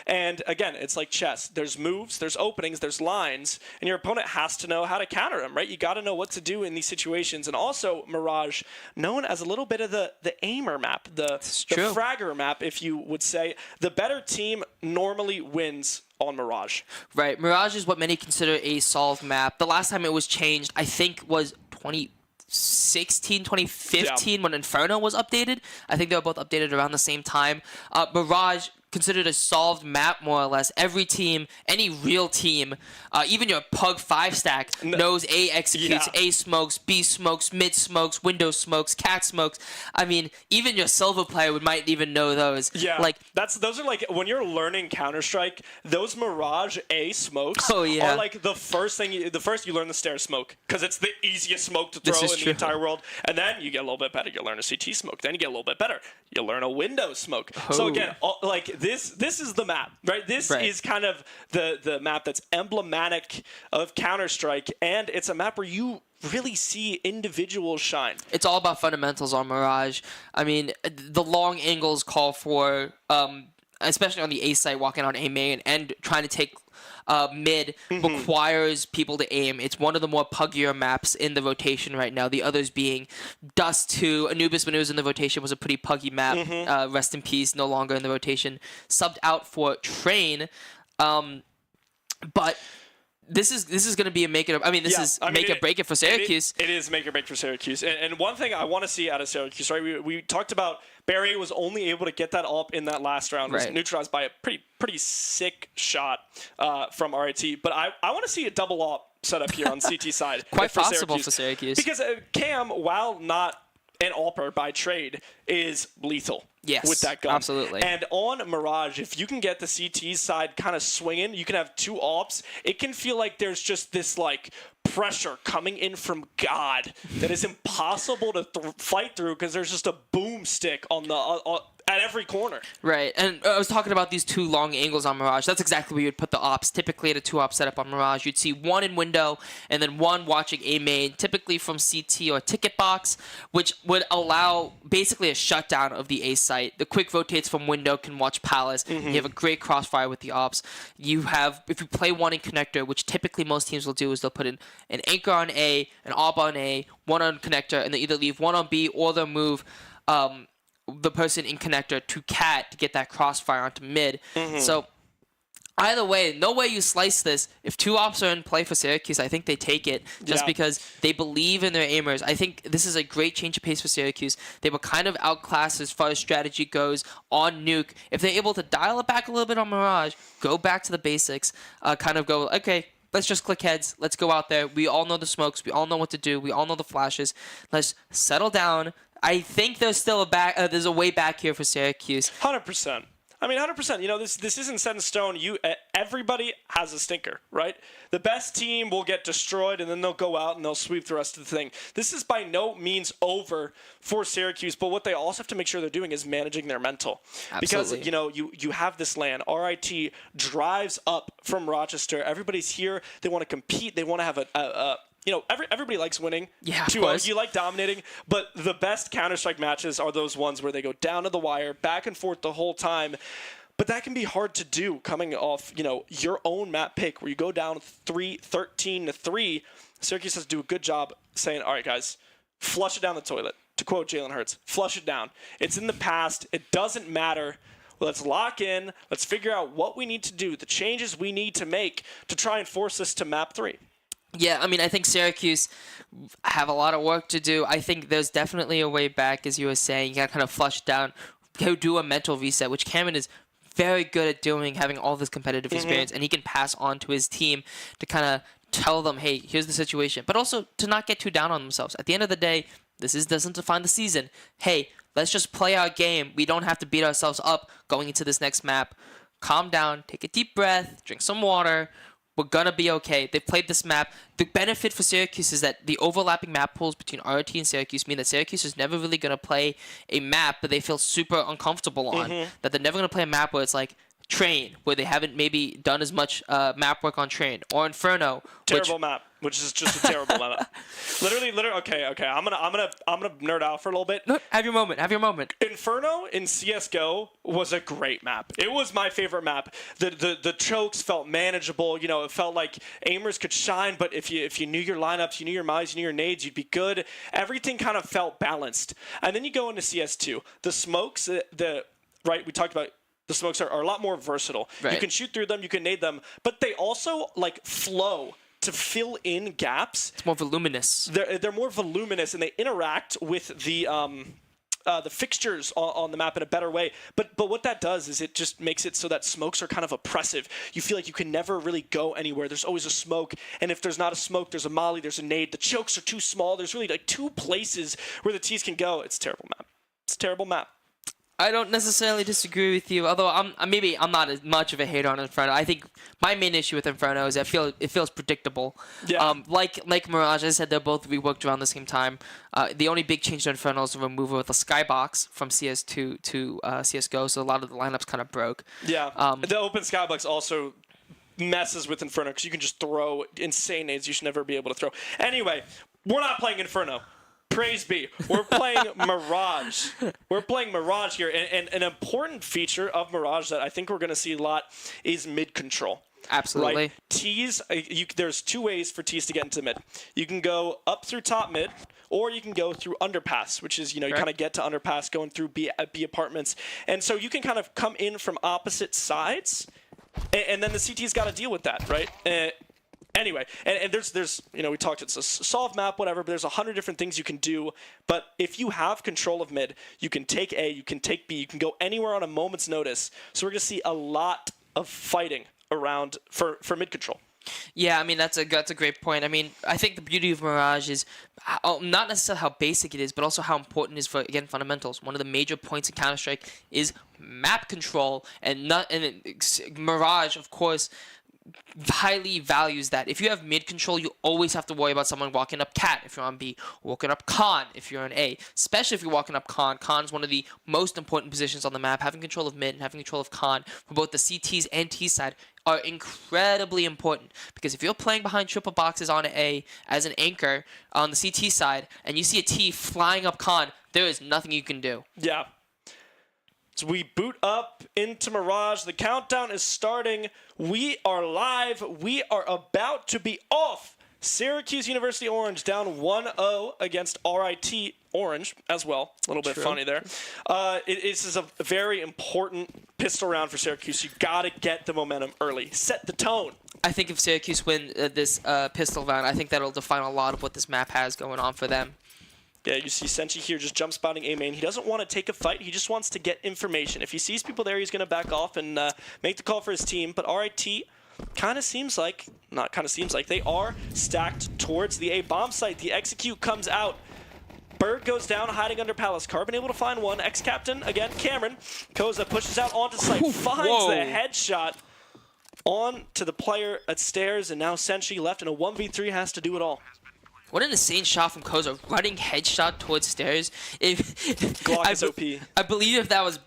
And again, it's like chess. There's moves, there's openings, there's lines, and your opponent has to know how to counter them, right? You got to know what to do in these situations. And also, Mirage, known as a little bit of the aimer map, the fragger map, if you would say. The better team normally wins on Mirage. Right. Mirage is what many consider a solved map. The last time it was changed, I think, was 2016, 2015 when Inferno was updated. I think they were both updated around the same time. Mirage, considered a solved map, more or less. Every team, any real team, even your Pug 5-stack knows A executes, A smokes, B smokes, mid smokes, window smokes, cat smokes. I mean, even your silver player might even know those. Yeah, like those are like, when you're learning Counter-Strike, those Mirage A smokes are like the first you learn the stair smoke, because it's the easiest smoke to throw in the entire world. And then you get a little bit better. You learn a CT smoke. Then you get a little bit better. you learn a window smoke. So again, like this is the map, right? This is kind of the map that's emblematic of Counter-Strike, and it's a map where you really see individuals shine. It's all about fundamentals on Mirage. I mean, the long angles call for, especially on the A site, walking on A main and trying to take mid requires people to aim. It's one of the more puggier maps in the rotation right now. The others being Dust 2. Anubis, when it was in the rotation, was a pretty puggy map. Rest in peace, no longer in the rotation. Subbed out for Train. But this is going to be a make it. I mean, this is make it break it for Syracuse. It is make or break for Syracuse. And one thing I want to see out of Syracuse, right? We talked about Barry was only able to get that up in that last round. Was neutralized by a pretty sick shot from RIT. But I want to see a double op set up here on CT side. Quite possible for Syracuse. Because Cam, while not an AWPer by trade, is lethal. Yes, with that gun. Absolutely. And on Mirage, if you can get the CT side kind of swinging, you can have 2 AWPs. It can feel like there's just this like pressure coming in from God that is impossible to fight through because there's just a boomstick on the at every corner. Right, and I was talking about these 2 long angles on Mirage. That's exactly where you'd put the ops. Typically at a 2-op setup on Mirage, you'd see 1 in window and then 1 watching A main, typically from CT or ticket box, which would allow basically a shutdown of the A site. The quick rotates from window can watch Palace. You have a great crossfire with the ops. You have, if you play 1 in connector, which typically most teams will do, is they'll put in an anchor on A, an AWP on A, 1 on connector, and they either leave 1 on B or they'll move the person in connector to cat to get that crossfire onto mid. So either way, no way you slice this. If 2 ops are in play for Syracuse, I think they take it just because they believe in their aimers. I think this is a great change of pace for Syracuse. They were kind of outclassed as far as strategy goes on Nuke. If they're able to dial it back a little bit on Mirage, go back to the basics, kind of go, okay, let's just click heads. Let's go out there. We all know the smokes. We all know what to do. We all know the flashes. Let's settle down. I think there's still there's a way back here for Syracuse. 100%. I mean, 100%. You know, this isn't set in stone. Everybody has a stinker, right? The best team will get destroyed, and then they'll go out and they'll sweep the rest of the thing. This is by no means over for Syracuse, but what they also have to make sure they're doing is managing their mental. Absolutely. Because, you know, you have this land. RIT drives up from Rochester. Everybody's here. They want to compete. They want to have you know, everybody likes winning. Yeah, of course. You like dominating, but the best Counter-Strike matches are those ones where they go down to the wire, back and forth the whole time. But that can be hard to do coming off, you know, your own map pick where you go down 13-3. Syracuse has to do a good job saying, all right, guys, flush it down the toilet. To quote Jalen Hurts, flush it down. It's in the past. It doesn't matter. Let's lock in. Let's figure out what we need to do, the changes we need to make to try and force this to map 3. Yeah, I mean, I think Syracuse have a lot of work to do. I think there's definitely a way back, as you were saying. You got to kind of flush it down, go do a mental reset, which Cameron is very good at doing, having all this competitive experience, and he can pass on to his team to kind of tell them, hey, here's the situation. But also to not get too down on themselves. At the end of the day, this doesn't define the season. Hey, let's just play our game. We don't have to beat ourselves up going into this next map. Calm down, take a deep breath, drink some water. We're going to be okay. They've played this map. The benefit for Syracuse is that the overlapping map pools between RT and Syracuse mean that Syracuse is never really going to play a map that they feel super uncomfortable on. That they're never going to play a map where it's like Train, where they haven't maybe done as much map work on Train, or Inferno. Terrible map, which is just a terrible map. Literally. Okay. I'm gonna nerd out for a little bit. No, have your moment. Inferno in CS:GO was a great map. It was my favorite map. The chokes felt manageable. You know, it felt like aimers could shine, but if you knew your lineups, you knew your mollies, you knew your nades, you'd be good. Everything kind of felt balanced. And then you go into CS2. The smokes, we talked about. The smokes are a lot more versatile. Right. You can shoot through them, you can nade them, but they also like flow to fill in gaps. It's more voluminous. They're more voluminous, and they interact with the fixtures on the map in a better way. But what that does is it just makes it so that smokes are kind of oppressive. You feel like you can never really go anywhere. There's always a smoke, and if there's not a smoke, there's a molly, there's a nade. The chokes are too small. There's really like 2 places where the T's can go. It's a terrible map. I don't necessarily disagree with you, although I'm not as much of a hater on Inferno. I think my main issue with Inferno is it feels predictable. Yeah. Like Mirage, I said they're both reworked around the same time. The only big change to Inferno is the removal of the skybox from CS2 to CS:GO, so a lot of the lineups kind of broke. Yeah. The open skybox also messes with Inferno because you can just throw insane nades you should never be able to throw. Anyway, we're not playing Inferno. Praise be. We're playing Mirage. We're playing Mirage here. And an important feature of Mirage that I think we're going to see a lot is mid control. Absolutely. Right? Tees, there's two ways for tees to get into mid. You can go up through top mid, or you can go through underpass, which is, you kind of get to underpass going through B apartments. And so you can kind of come in from opposite sides, and then the CT's got to deal with that, right? Anyway, and there's we talked, it's a solve map, whatever, but there's 100 different things you can do. But if you have control of mid, you can take A, you can take B, you can go anywhere on a moment's notice. So we're going to see a lot of fighting around for mid control. Yeah, I mean, that's a great point. I mean, I think the beauty of Mirage is not necessarily how basic it is, but also how important it is for, again, fundamentals. One of the major points in Counter-Strike is map control, and Mirage, of course, highly values that. If you have mid control, you always have to worry about someone walking up cat if you're on B, walking up con if you're on A. Especially if you're walking up con. Con is one of the most important positions on the map. Having control of mid and having control of con for both the CTs and T side are incredibly important, because if you're playing behind triple boxes on A as an anchor on the CT side and you see a T flying up con, there is nothing you can do. Yeah. So we boot up into Mirage. The countdown is starting. We are live. We are about to be off. Syracuse University Orange down 1-0 against RIT Orange as well. A little bit funny there. This is a very important pistol round for Syracuse. You got to get the momentum early. Set the tone. I think if Syracuse win this pistol round, I think that'll define a lot of what this map has going on for them. Yeah, you see Senchi here just jump spotting A main. He doesn't want to take a fight. He just wants to get information. If he sees people there, he's going to back off and make the call for his team. But RIT kind of seems like, not kind of seems like, they are stacked towards the A bomb site. The execute comes out. Bird goes down, hiding under Palace. Carbon able to find one. Ex-captain, again, Cameron. Koza pushes out onto site, finds the headshot onto the player at stairs, and now Senchi left in a 1v3 has to do it all. What an insane shot from Koza, running headshot towards stairs. Glock is OP. I believe if that was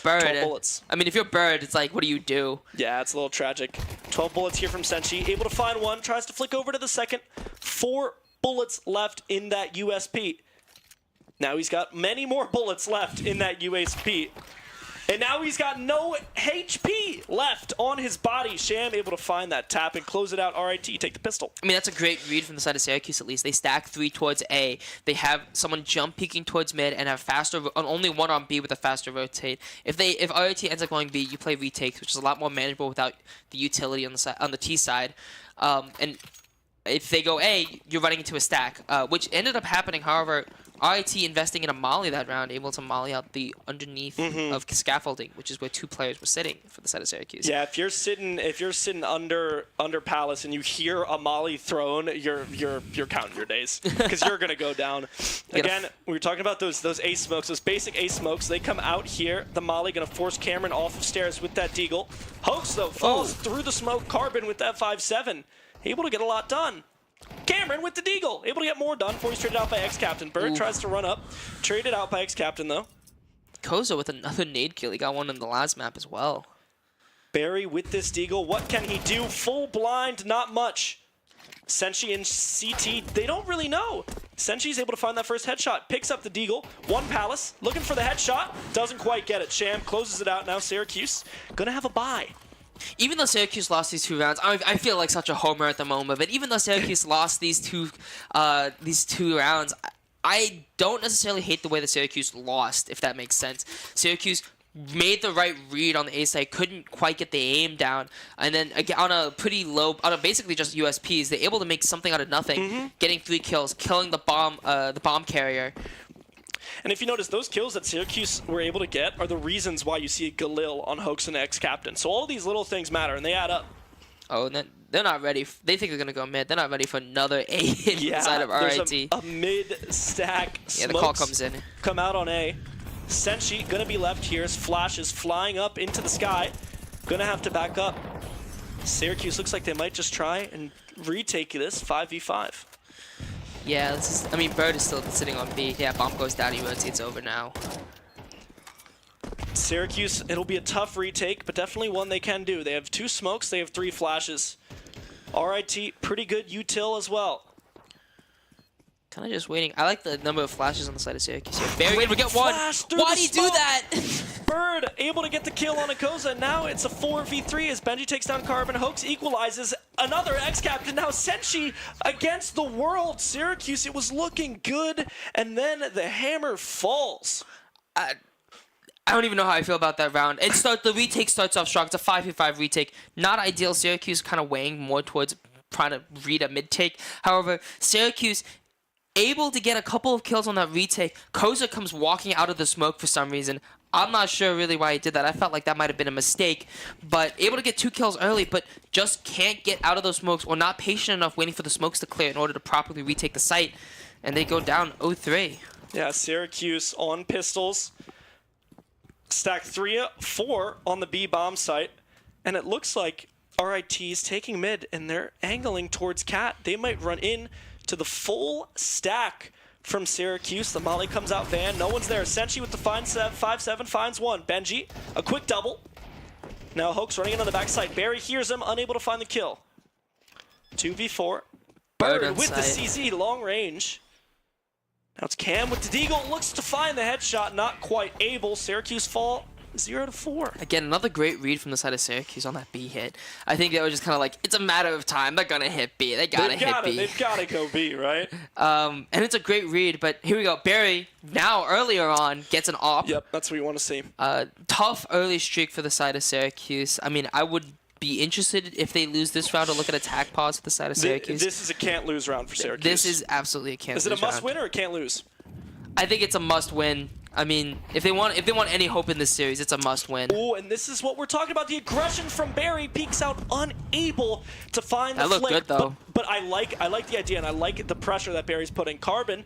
Bird. 12 bullets. I mean, if you're Bird, it's like, what do you do? Yeah, it's a little tragic. 12 bullets here from Senchi. Able to find one, tries to flick over to the second. 4 bullets left in that USP. Now he's got many more bullets left in that USP. And now he's got no HP left on his body. Sham able to find that tap and close it out. RIT, take the pistol. I mean, that's a great read from the side of Syracuse, at least. They stack 3 towards A. They have someone jump peeking towards mid and have faster, only one on B with a faster rotate. If RIT ends up going B, you play retakes, which is a lot more manageable without the utility on the T side. And if they go A, you're running into a stack, which ended up happening, however. RIT investing in a molly that round, able to molly out the underneath of scaffolding, which is where 2 players were sitting for the side of Syracuse. Yeah, if you're sitting under Palace and you hear a molly thrown, you're counting your days because you're gonna go down. Again, we were talking about those ace smokes, those basic ace smokes. They come out here. The molly gonna force Cameron off of stairs with that deagle. Hoax though falls through the smoke. Carbon with that 5-7, able to get a lot done. Cameron with the deagle, able to get more done before he's traded out by ex-captain. Bird tries to run up, traded out by ex-captain though. Koza with another nade kill. He got one in the last map as well. Barry with this deagle, what can he do? Full blind, not much. Senchi and CT, they don't really know. Senchi's able to find that first headshot, picks up the deagle, 1 Palace, looking for the headshot, doesn't quite get it. Sham closes it out, now Syracuse gonna have a bye. Even though Syracuse lost these 2 rounds, I feel like such a homer at the moment, but even though Syracuse lost these two rounds, I don't necessarily hate the way that Syracuse lost, if that makes sense. Syracuse made the right read on the A side, couldn't quite get the aim down, and then again, on a pretty low, on a basically just USPs, they're able to make something out of nothing, getting 3 kills, killing the bomb carrier. And if you notice, those kills that Syracuse were able to get are the reasons why you see Galil on Hoax and ex-captain. So all these little things matter, and they add up. Oh, and then they're not ready. They think they're going to go mid. They're not ready for another A inside of RIT. There's a mid-stack the call comes in. Come out on A. Senshi gonna be left here as Flash is flying up into the sky. Gonna have to back up. Syracuse looks like they might just try and retake this 5v5. Yeah, this is, I mean, Bird is still sitting on B. Yeah, bomb goes down, he rotates over now. Syracuse, it'll be a tough retake, but definitely one they can do. They have 2 smokes, they have 3 flashes. RIT, pretty good util as well. Kind of just waiting. I like the number of flashes on the side of Syracuse here. Barry able to get one. Flash through Why the did he do smoke. that? Bird able to get the kill on Akoza. Now it's a 4v3 as Benji takes down Carbon. Hoax equalizes. Another X-Captain. Now Senshi against the world. Syracuse, it was looking good. And then the hammer falls. I don't even know how I feel about that round. The retake starts off strong. It's a 5v5 retake. Not ideal. Syracuse kind of weighing more towards trying to read a mid-take. However, Syracuse able to get a couple of kills on that retake. Koza comes walking out of the smoke for some reason. I'm not sure really why he did that. I felt like that might have been a mistake. But able to get 2 kills early, but just can't get out of those smokes or not patient enough waiting for the smokes to clear in order to properly retake the site. And they go down 0-3. Yeah, Syracuse on pistols. Stack 3-4 on the B bomb site. And it looks like RIT is taking mid and they're angling towards Cat. They might run in to the full stack from Syracuse. The molly comes out van. No one's there. Senshi with the 5-7 finds one. Benji, a quick double. Now Hoax running in on the backside. Barry hears him, unable to find the kill. 2v4. Bird with the CZ, long range. Now it's Cam with the deagle. Looks to find the headshot, not quite able. Syracuse fall 0-4. Again, another great read from the side of Syracuse on that B hit. I think that was just kind of like, it's a matter of time. They're going to hit B. They got to hit B. They've got to go B, right? And it's a great read, but here we go. Barry, now earlier on, gets an op. Yep, that's what you want to see. Tough early streak for the side of Syracuse. I mean, I would be interested if they lose this round to look at attack pause for the side of Syracuse. This is a can't lose round for Syracuse. This is absolutely a can't lose round. Is it a must win or a can't lose? I think it's a must win. I mean, if they want any hope in this series, it's a must win. Oh, and this is what we're talking about. The aggression from Barry peeks out unable to find the flick. That looked good though. But I like the idea and I like the pressure that Barry's putting. Carbon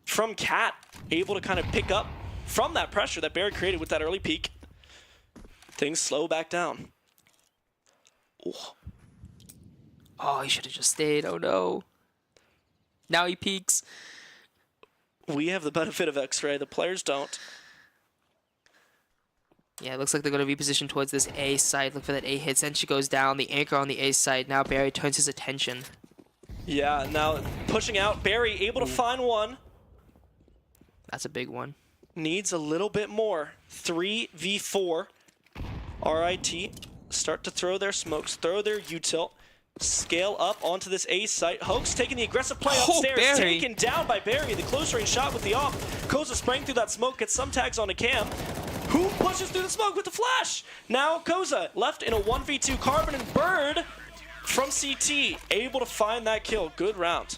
from Cat able to kind of pick up from that pressure that Barry created with that early peek. Things slow back down. Oh, he should have just stayed. Oh no. Now he peeks. We have the benefit of X-ray. The players don't. Yeah, it looks like they're going to reposition towards this A side. Look for that A hit. Senshi goes down. The anchor on the A side. Now Barry turns his attention. Yeah, now pushing out. Barry able to find one. That's a big one. Needs a little bit more. 3v4. RIT start to throw their smokes, throw their util. Scale up onto this A site. Hoax taking the aggressive play upstairs. Barry. Taken down by Barry. The close range shot with the op. Koza spraying through that smoke. Gets some tags onto Cam. Who pushes through the smoke with the flash? Now Koza left in a 1v2. Carbon and Bird from CT. Able to find that kill. Good round.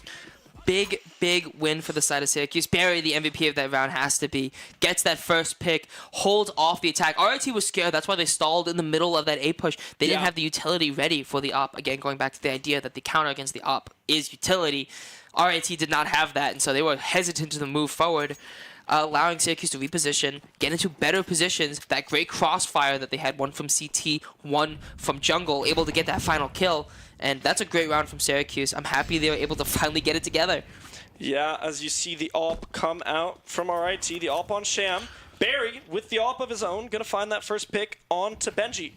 Big, big win for the side of Syracuse. Barry, the MVP of that round, has to be. Gets that first pick, holds off the attack. RIT was scared. That's why they stalled in the middle of that A push. They didn't have the utility ready for the op. Again, going back to the idea that the counter against the op is utility. RIT did not have that, and so they were hesitant to move forward, allowing Syracuse to reposition, get into better positions. That great crossfire that they had, one from CT, one from jungle, able to get that final kill. And that's a great round from Syracuse. I'm happy they were able to finally get it together. Yeah, as you see the AWP come out from RIT, the AWP on Sham. Barry, with the AWP of his own, going to find that first pick on to Benji.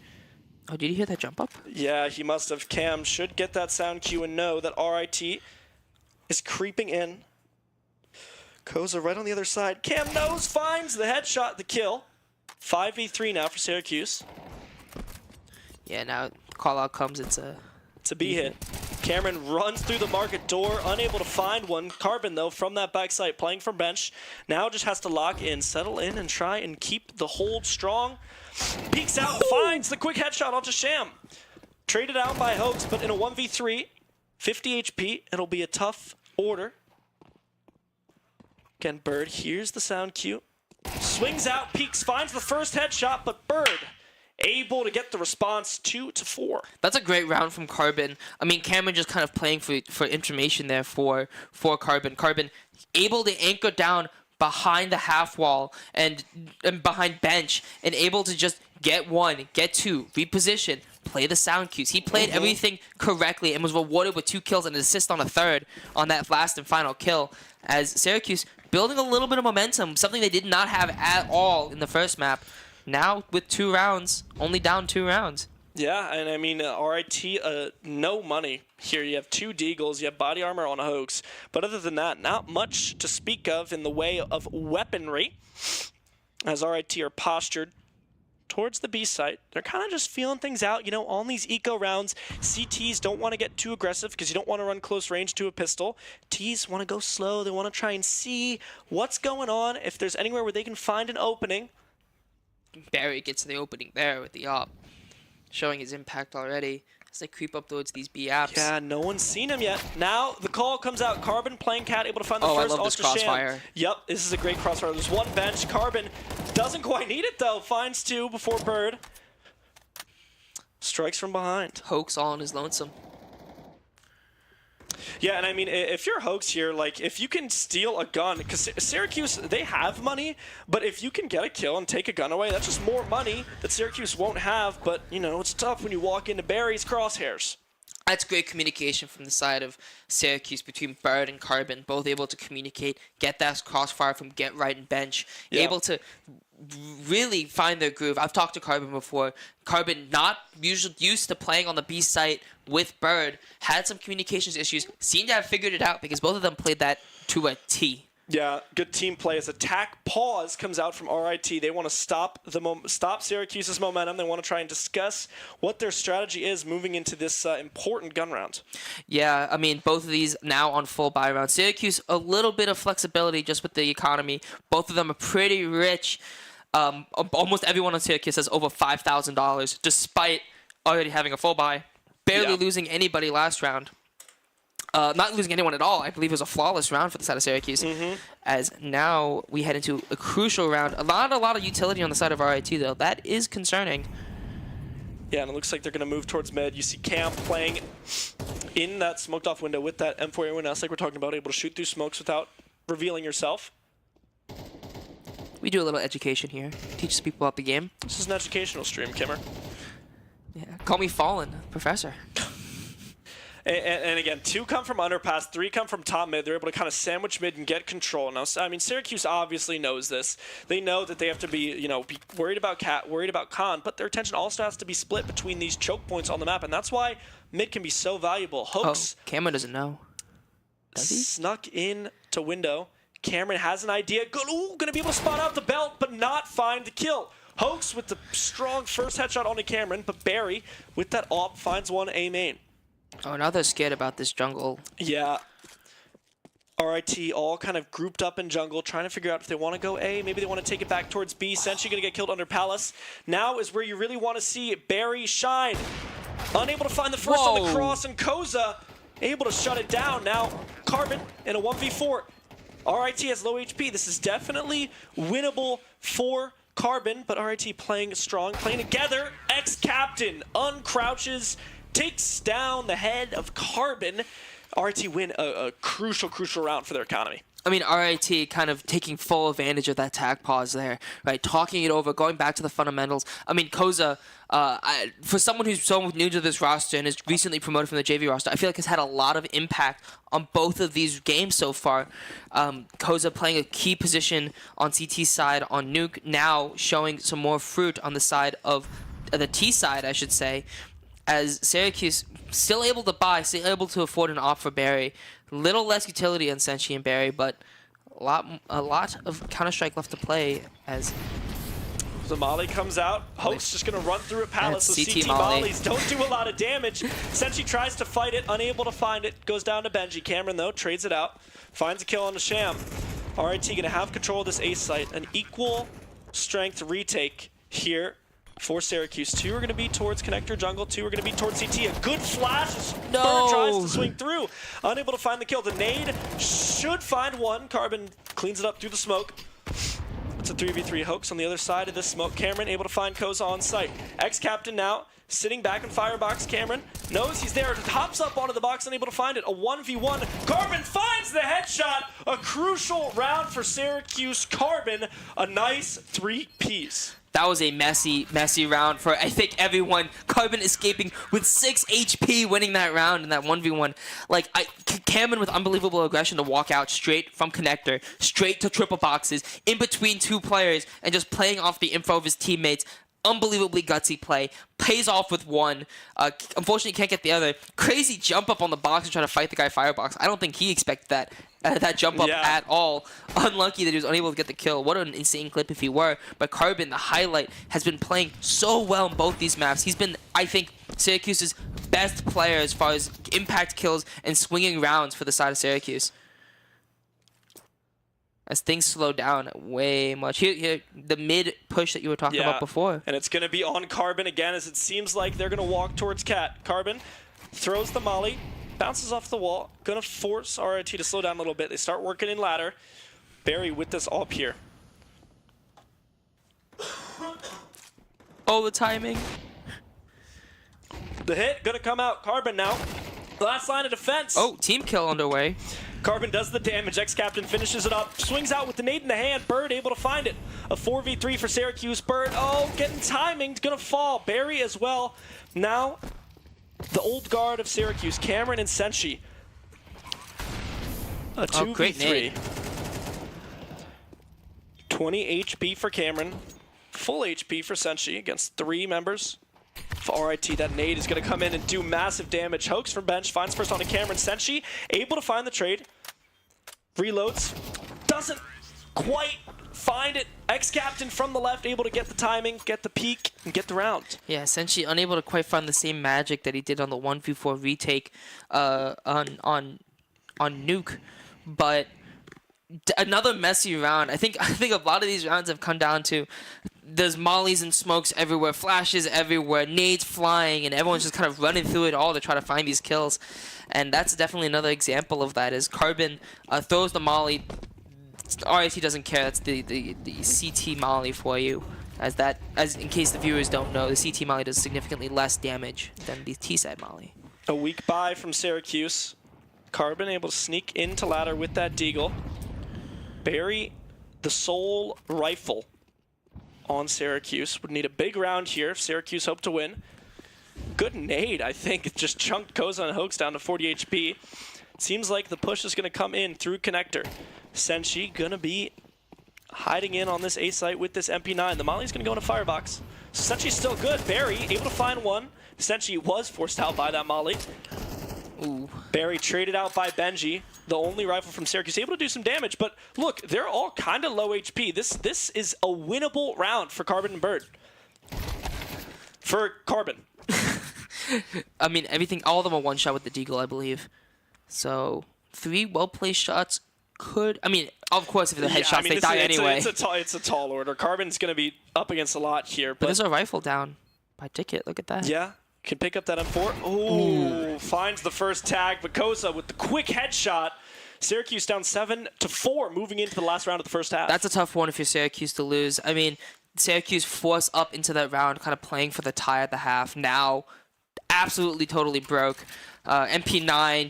Oh, did you hear that jump up? Yeah, he must have. Cam should get that sound cue and know that RIT is creeping in. Koza right on the other side. Cam knows, finds the headshot, the kill. 5v3 now for Syracuse. Yeah, now call out comes. It's a B hit. Cameron runs through the market door, unable to find one. Carbon, though, from that backside, playing from bench. Now just has to lock in, settle in, and try and keep the hold strong. Peeks out, finds the quick headshot onto Sham. Traded out by Hoax, but in a 1v3, 50 HP, it'll be a tough order. Again, Bird hears the sound cue. Swings out, peeks, finds the first headshot, but Bird able to get the response 2-4. That's a great round from Carbon. I mean, Cameron just kind of playing for information there for Carbon. Carbon able to anchor down, behind the half wall and behind bench and able to just get one, get two, reposition, play the sound cues. He played everything correctly and was rewarded with 2 kills and an assist on a third on that last and final kill, as Syracuse building a little bit of momentum, something they did not have at all in the first map. Now with 2 rounds, only down 2 rounds. Yeah, and I mean, RIT, no money here. You have 2 Deagles, you have body armor on Hoax, but other than that, not much to speak of in the way of weaponry, as RIT are postured towards the B site. They're kind of just feeling things out, you know, on these eco rounds. CTs don't want to get too aggressive because you don't want to run close range to a pistol. Ts want to go slow. They want to try and see what's going on, if there's anywhere where they can find an opening. Barry gets the opening there with the op, showing his impact already as they creep up towards these B apps. Yeah, no one's seen him yet. Now the call comes out. Carbon playing Cat, able to find the I first love this onto Sham. crossfire. Yep, this is a great crossfire. There's 1 bench. Carbon doesn't quite need it though. Finds 2 before Bird. Strikes from behind. Hoax all on his lonesome. Yeah, and I mean, if you're Hoax here, like, if you can steal a gun, because Syracuse, they have money, but if you can get a kill and take a gun away, that's just more money that Syracuse won't have, but, you know, it's tough when you walk into Barry's crosshairs. That's great communication from the side of Syracuse between Bird and Carbon, both able to communicate, get that crossfire from Get Right and Bench, able to really find their groove. I've talked to Carbon before. Carbon, not usually used to playing on the B site with Bird, had some communications issues, seemed to have figured it out because both of them played that to a T. Yeah, good team play. As attack pause comes out from RIT, they want to stop Syracuse's momentum. They want to try and discuss what their strategy is moving into this important gun round. Yeah, I mean, both of these now on full buy round. Syracuse, a little bit of flexibility just with the economy. Both of them are pretty rich. Almost everyone on Syracuse has over $5,000, despite already having a full buy. Barely losing anybody last round. Not losing anyone at all. I believe it was a flawless round for the side of Syracuse. As now we head into a crucial round. A lot of utility on the side of RIT, though. That is concerning. Yeah, and it looks like they're going to move towards mid. You see Cam playing in that smoked off window with that M4 A1S, like we're talking about, able to shoot through smokes without revealing yourself. We do a little education here. Teaches people about the game. This is an educational stream, Kimmer. Yeah, call me Fallen, Professor. And again, 2 come from underpass, 3 come from top mid. They're able to kind of sandwich mid and get control. Now, I mean, Syracuse obviously knows this. They know that they have to be, you know, be worried about Cat, worried about Khan, but their attention also has to be split between these choke points on the map, and that's why mid can be so valuable. Hoax Cameron doesn't know. Does he? Snuck in to window. Cameron has an idea. Gonna be able to spot out the belt, but not find the kill. Hoax with the strong first headshot onto Cameron, but Barry with that op finds one A main. Oh, now they're scared about this jungle. Yeah. RIT all kind of grouped up in jungle, trying to figure out if they want to go A. Maybe they want to take it back towards B. Senshi going to get killed under Palace. Now is where you really want to see Barry shine. Unable to find the first on the cross, and Koza able to shut it down. Now Carbon in a 1v4. RIT has low HP. This is definitely winnable for Carbon, but RIT playing strong, playing together. Ex-captain uncrouches, takes down the head of Carbon. RIT win a crucial round for their economy. I mean, RIT kind of taking full advantage of that tag pause there, right? Talking it over, going back to the fundamentals. I mean, Koza, for someone who's so new to this roster and is recently promoted from the JV roster, I feel like has had a lot of impact on both of these games so far. Koza playing a key position on CT's side on Nuke, now showing some more fruit on the side of the T side, I should say, as Syracuse still able to buy, still able to afford an op for Barry. Little less utility on Senshi and Barry, but a lot of Counter-Strike left to play as the Molly comes out. Hoax just going to run through a Palace. So CT Molly. Mollies don't do a lot of damage. Senshi tries to fight it, unable to find it. Goes down to Benji. Cameron, though, trades it out. Finds a kill on the Sham. RIT going to have control of this A site. An equal strength retake here for Syracuse. 2 are going to be towards connector jungle. 2 are going to be towards CT. A good flash. No. Bird tries to swing through. Unable to find the kill. The nade should find one. Carbon cleans it up through the smoke. It's a 3v3 Hoax on the other side of this smoke. Cameron able to find Koza on site. Ex-captain now sitting back in Firebox. Cameron knows he's there, hops up onto the box, unable to find it. A 1v1. Carbon finds the headshot. A crucial round for Syracuse. Carbon, a nice 3-piece. That was a messy round for, I think, everyone. Carbon escaping with 6 HP, winning that round in that 1v1. Like, Cameron with unbelievable aggression to walk out straight from connector, straight to triple boxes, in between 2 players, and just playing off the info of his teammates. Unbelievably gutsy play. Pays off with 1. Unfortunately, can't get the other. Crazy jump up on the box and try to fight the guy Firebox. I don't think he expected that jump up at all. Unlucky that he was unable to get the kill. What an insane clip if he were. But Carbon, the highlight, has been playing so well in both these maps. He's been, I think, Syracuse's best player as far as impact kills and swinging rounds for the side of Syracuse. As things slow down way much. Here, the mid push that you were talking about before. And it's going to be on Carbon again, as it seems like they're going to walk towards Cat. Carbon throws the molly, bounces off the wall, going to force RIT to slow down a little bit. They start working in ladder. Barry with this up here. Oh, the timing. The hit going to come out. Carbon now. Last line of defense. Oh, team kill underway. Carbon does the damage. Ex-Captain finishes it up. Swings out with the nade in the hand. Bird able to find it. A 4v3 for Syracuse. Bird, getting timing. Gonna fall. Barry as well. Now, the old guard of Syracuse, Cameron and Senshi. A 2v3. Great nade. 20 HP for Cameron. Full HP for Senshi against 3 members. For RIT, that nade is going to come in and do massive damage. Hoax from bench, finds first on to Cameron. Senshi, able to find the trade. Reloads. Doesn't quite find it. Ex-Captain from the left, able to get the timing, get the peek, and get the round. Yeah, Senshi unable to quite find the same magic that he did on the 1v4 retake on Nuke. But another messy round. I think a lot of these rounds have come down to there's mollies and smokes everywhere, flashes everywhere, nades flying, and everyone's just kind of running through it all to try to find these kills. And that's definitely another example of that, is Carbon throws the molly. RIT doesn't care. That's the CT molly for you. As in case the viewers don't know, the CT molly does significantly less damage than the T-side molly. A weak buy from Syracuse. Carbon able to sneak into ladder with that deagle. Barry, the sole rifle on Syracuse. Would need a big round here if Syracuse hope to win. Good nade, I think. It just chunked Koza and Hoax down to 40 HP. Seems like the push is going to come in through connector. Senshi going to be hiding in on this A site with this MP9. The molly's going to go into Firebox. So Senshi's still good. Barry able to find one. Senshi was forced out by that molly. Ooh. Barry traded out by Benji, the only rifle from Syracuse, able to do some damage. But look, they're all kind of low HP. This is a winnable round for Carbon and Bird. For Carbon. I mean, all of them are one shot with the deagle, I believe. So 3 well-placed shots could. I mean, of course, if they're headshots, they die anyway. It's a tall order. Carbon's going to be up against a lot here. But there's a rifle down by Ticket. Look at that. Yeah. Can pick up that M4. Ooh, finds the first tag, but Koza with the quick headshot. Syracuse down 7-4, moving into the last round of the first half. That's a tough one if you're Syracuse to lose. I mean, Syracuse forced up into that round, kind of playing for the tie at the half. Now, absolutely, totally broke. MP9,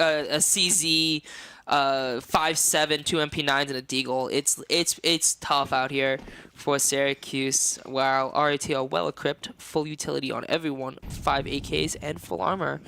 a CZ, 5-7, 2 MP9s and a deagle. It's tough out here for Syracuse, while RIT are well equipped, full utility on everyone, 5 AKs and full armor.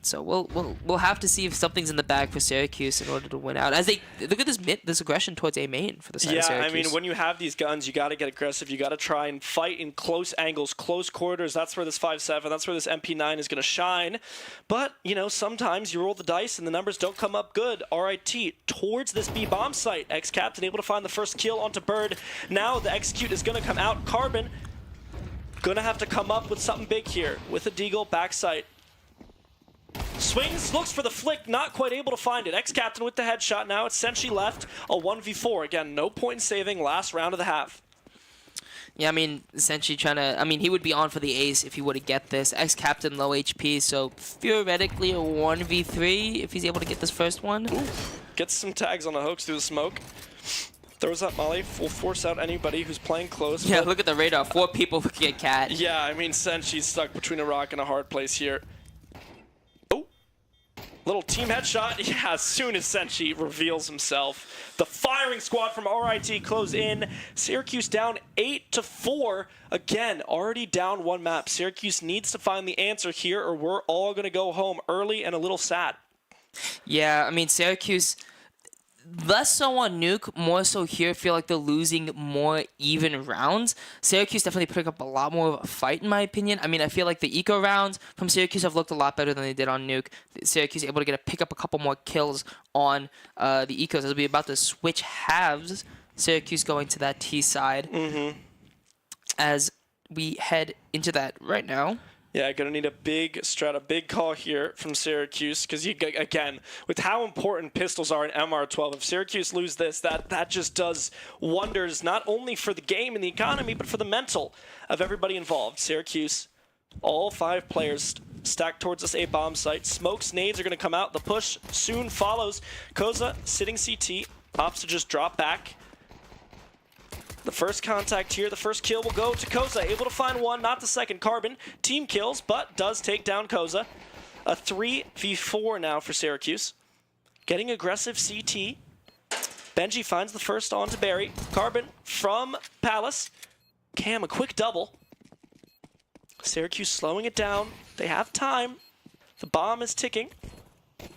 So we'll have to see if something's in the bag for Syracuse in order to win out. As they look at this aggression towards A main for the side of Syracuse. Yeah, I mean, when you have these guns, you got to get aggressive. You got to try and fight in close angles, close quarters. That's where this 5-7, that's where this MP9 is going to shine. But you know, sometimes you roll the dice and the numbers don't come up good. RIT towards this B bomb site. Ex-Captain able to find the first kill onto Bird. Now the execute is going to come out. Carbon gonna have to come up with something big here with a deagle backside. Swings, looks for the flick, not quite able to find it. Ex-Captain with the headshot. Now it's Senshi left. A 1v4. Again, no point in saving. Last round of the half. Yeah, I mean, Senshi trying to... I mean, he would be on for the ace if he were to get this. Ex-Captain low HP, so theoretically a 1v3 if he's able to get this first one. Oof. Gets some tags on the Hoax through the smoke. Throws up Molly, will force out anybody who's playing close. Yeah, but- look at the radar. 4 people looking at Cat. Yeah, I mean, Senchi's stuck between a rock and a hard place here. Oh, little team headshot. Yeah, as soon as Senchi reveals himself. The firing squad from RIT close in. Syracuse down 8-4. Again, already down 1 map. Syracuse needs to find the answer here or we're all going to go home early and a little sad. Yeah, I mean, Syracuse, less so on Nuke, more so here. I feel like they're losing more even rounds. Syracuse definitely picked up a lot more of a fight, in my opinion. I mean, I feel like the eco rounds from Syracuse have looked a lot better than they did on Nuke. Syracuse able to pick up a couple more kills on the ecos as we're about to switch halves. Syracuse going to that T side as we head into that right now. Yeah, gonna need a big strat, a big call here from Syracuse because you again with how important pistols are in MR12. If Syracuse lose this, that just does wonders not only for the game and the economy, but for the mental of everybody involved. Syracuse, all 5 players stacked towards this A bomb site. Smokes, nades are gonna come out. The push soon follows. Koza sitting CT, opts to just drop back. The first contact here, the first kill will go to Koza. Able to find one, not the second. Carbon, team kills, but does take down Koza. A 3v4 now for Syracuse. Getting aggressive CT. Benji finds the first onto Barry. Carbon from Palace. Cam, a quick double. Syracuse slowing it down. They have time. The bomb is ticking.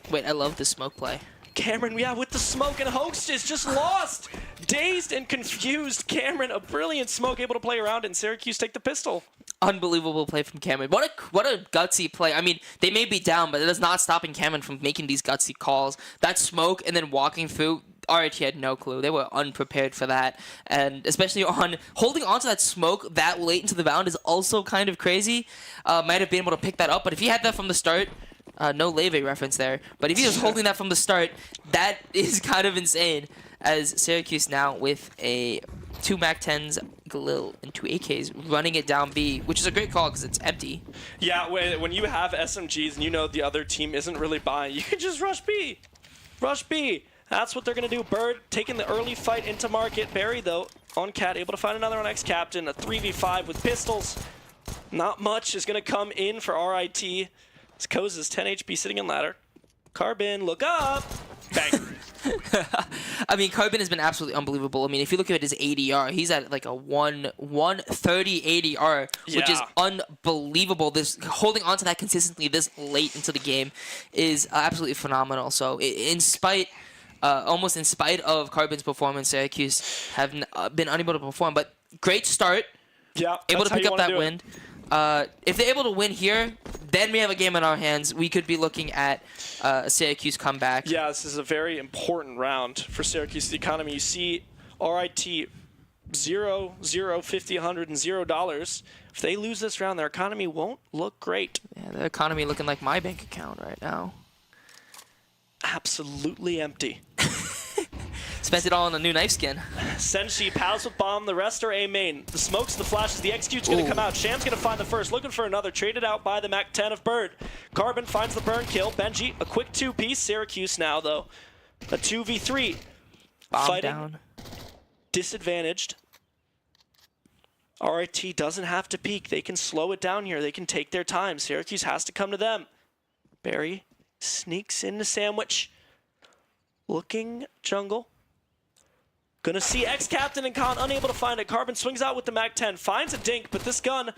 Wait, I love the smoke play. Cameron, yeah, with the smoke, and Host is just lost. Dazed and confused. Cameron, a brilliant smoke, able to play around, and Syracuse take the pistol. Unbelievable play from Cameron. What a gutsy play. I mean, they may be down, but it is not stopping Cameron from making these gutsy calls. That smoke and then walking through, RIT had no clue. They were unprepared for that. And especially on holding onto that smoke that late into the round is also kind of crazy. Might have been able to pick that up, but if he had that from the start, no Leve reference there. But if he was holding that from the start, that is kind of insane. As Syracuse now with a 2 MAC-10s, Galil, and 2 AKs running it down B, which is a great call because it's empty. Yeah, when you have SMGs and you know the other team isn't really buying, you can just rush B. Rush B. That's what they're going to do. Bird taking the early fight into market. Barry, though, on Cat, able to find another on X-Captain. A 3v5 with pistols. Not much is going to come in for RIT. It's Koza's 10 HP sitting in ladder. Carbon, look up. Bang. I mean, Carbon has been absolutely unbelievable. I mean, if you look at his ADR, he's at like a 130 ADR, which is Yeah. unbelievable. This holding on to that consistently this late into the game is absolutely phenomenal. So, almost in spite of Carbon's performance, Syracuse have been unable to perform. But great start, Yeah, able that's to how pick you up wanna that do it. win. If they're able to win here, then we have a game in our hands. We could be looking at a Syracuse comeback. Yeah, this is a very important round for Syracuse. The economy, you see RIT 0, 0, 50, 100, and $0. If they lose this round, their economy won't look great. Yeah, the economy looking like my bank account right now. Absolutely empty. Spent it all on a new knife skin. Senshi, Palace with bomb, the rest are A main. The smokes, the flashes, the execute's gonna come out. Sham's gonna find the first, looking for another, traded out by the MAC-10 of Bird. Carbon finds the burn kill. Benji, a quick 2-piece. Syracuse now, though. A 2v3. Bomb Fighting down. disadvantaged. RIT doesn't have to peek. They can slow it down here. They can take their time. Syracuse has to come to them. Barry sneaks into Sandwich. Looking jungle. Gonna see X-Captain and Khan unable to find it. Carbon swings out with the MAC-10. Finds a dink, but this gun